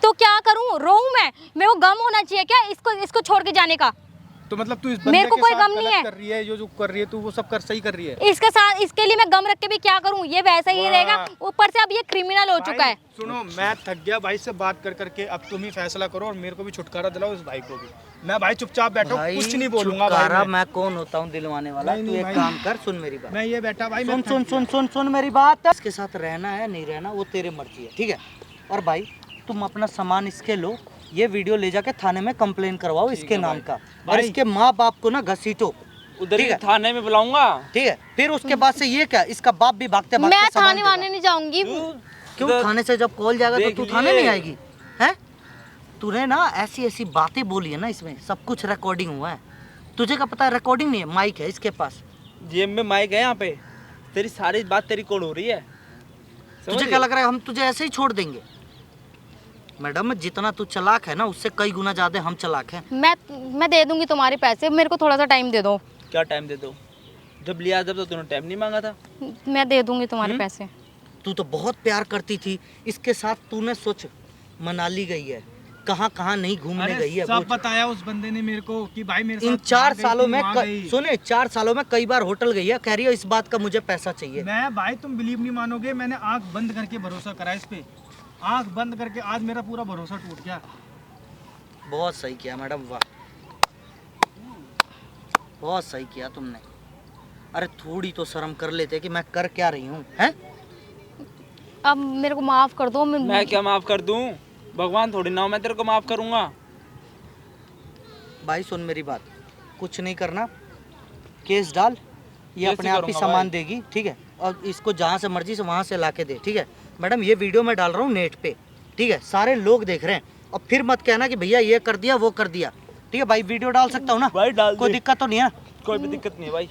तो क्या करूं, रोऊं मैं? मेरे को गम होना चाहिए क्या इसको छोड़ के जाने का? तो मतलब तू इस मेरे बंदे को के कोई साथ गम नहीं गलत है। कर रही है, जो कर रही है तू वो सब कर सही कर रही है। इसके साथ, इसके लिए मैं गम रख के भी क्या करूं? ये वैसा ही रहेगा, ऊपर से अब ये क्रिमिनल हो चुका है। सुनो, मैं थक गया भाई से बात कर करके, अब तुम ही फैसला करो और मेरे को भी छुटकारा दिलाओ, इस भाई को भी। मैं भाई चुपचाप बैठा हूँ, कुछ नहीं बोलूंगा भाई छुटकारा मैं। मैं कौन होता हूँ दिलवाने वाला? नहीं, तू नहीं एक भाई। काम कर, सुन मेरी बात। मैं ये बैठा भाई, सुन मैं सुन थक सुन सुन सुन मेरी बात। इसके साथ रहना है नहीं रहना वो तेरे मर्जी है, ठीक है? और भाई तुम अपना सामान इसके लो, ये वीडियो ले जाके थाने में कंप्लेन करवाओ इसके नाम का, और भाई। इसके माँ बाप को ना घसीटो, उधर ठीक ही है? थाने में बुलाऊंगा। ठीक है? फिर उसके बाद से ये क्या, इसका बाप भी भागते भागते मैं सामान थाने देगा। वाने नहीं जाऊंगी। क्यों? थाने से जब कॉल जाएगा तो देख तू थाने लिए। नहीं आएगी? हैं? तूने ना ऐसी ऐसी बातें बोली है ना, इसमें सब कुछ रिकॉर्डिंग हुआ है। तुझे क्या पता है? रिकॉर्डिंग नहीं है, माइक है इसके पास। जेब में माइक है यहाँ पे, तेरी सारी बात तेरी रिकॉर्ड हो रही है। समझ तुझे गई? क्या लग रहा है हम तुझे ऐसे ही छोड़ देंगे? मैडम जितना तू चालाक है ना, उससे कई गुना ज्यादा हम चालाक हैं। मैं दे दूंगी तुम्हारे पैसे, मेरे को थोड़ा सा टाइम दे दो। क्या टाइम दे दो? जब लिया जब तो तूने टाइम नहीं मांगा था। मैं दे दूंगी तुम्हारे पैसे। तू तो बहुत प्यार करती थी इसके साथ। तूने सोच, मनाली गई है, कहाँ कहाँ नहीं घूमने अरे गई है सब वो। बताया उस बंदे ने मेरे को कि भाई मेरे इन साथ 4 वहाँ गई सालों थी, में वहाँ गई। सुने 4 सालों में कई बार होटल गई है, कह रही हो इस बात का मुझे पैसा चाहिए। मैं भाई तुम बिलीव नहीं मानोगे, मैंने आंख बंद करके भरोसा करा इस पे, आंख बंद करके आज मेरा पूरा भरोसा टूट गया। बहुत सही किया मैडम, वाह, बहुत सही किया तुमने। अरे थोड़ी तो शर्म कर लेते कि मैं कर क्या रही हूँ, हैं? अब मेरे को माफ कर दो। मैं क्या माफ कर दूं? भगवान थोड़ी ना हूं, मैं तेरे को माफ करूंगा। भाई सुन मेरी बात, कुछ नहीं करना, केस डाल, ये केस अपने ही आप ही करूंगा सामान भाई। देगी, ठीक है? और इसको जहाँ से मर्जी से वहाँ से ला के दे, ठीक है? मैडम ये वीडियो मैं डाल रहा हूँ नेट पे, ठीक है? सारे लोग देख रहे हैं, और फिर मत कहना कि भैया ये कर दिया वो कर दिया, ठीक है? भाई वीडियो डाल सकता हूँ ना? भाई डाल कोई दे। दिक्कत तो नहीं है ना? कोई भी दिक्कत नहीं है भाई।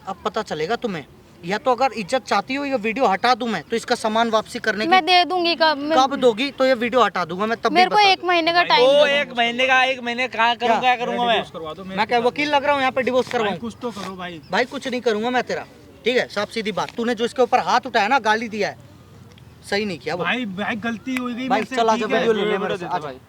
अब पता चलेगा तुम्हें, या तो अगर इज्जत चाहती हो ये वीडियो हटा दूं मैं, तो इसका सामान वापसी करने की मैं दे दूंगी कब दोगी? तो ये वीडियो हटा दूंगा मैं, तब भी मेरे को बता 1 महीने का टाइम ओ दो। 1 महीने का, 1 महीने कहाँ करूँगा, क्या करूँगा मैं? डिवोर्स करवा दो दूं। मेरे मैं क्या वकील लग रहा हूँ यहाँ पे डिवोर्स भाई, करवाऊँ? कुछ तो करो भाई। भाई कुछ नहीं करूंगा मैं तेरा, ठीक है? साफ सीधी बात, तूने जो इसके ऊपर हाथ उठाया ना, गाली दिया है, सही नहीं किया वो। भाई भाई गलती हो गई भाई मेरे से, चल आ ठीक जा, है? वीडियो ले ले मेरे से, वीडियो दे दे आ जा। भाई।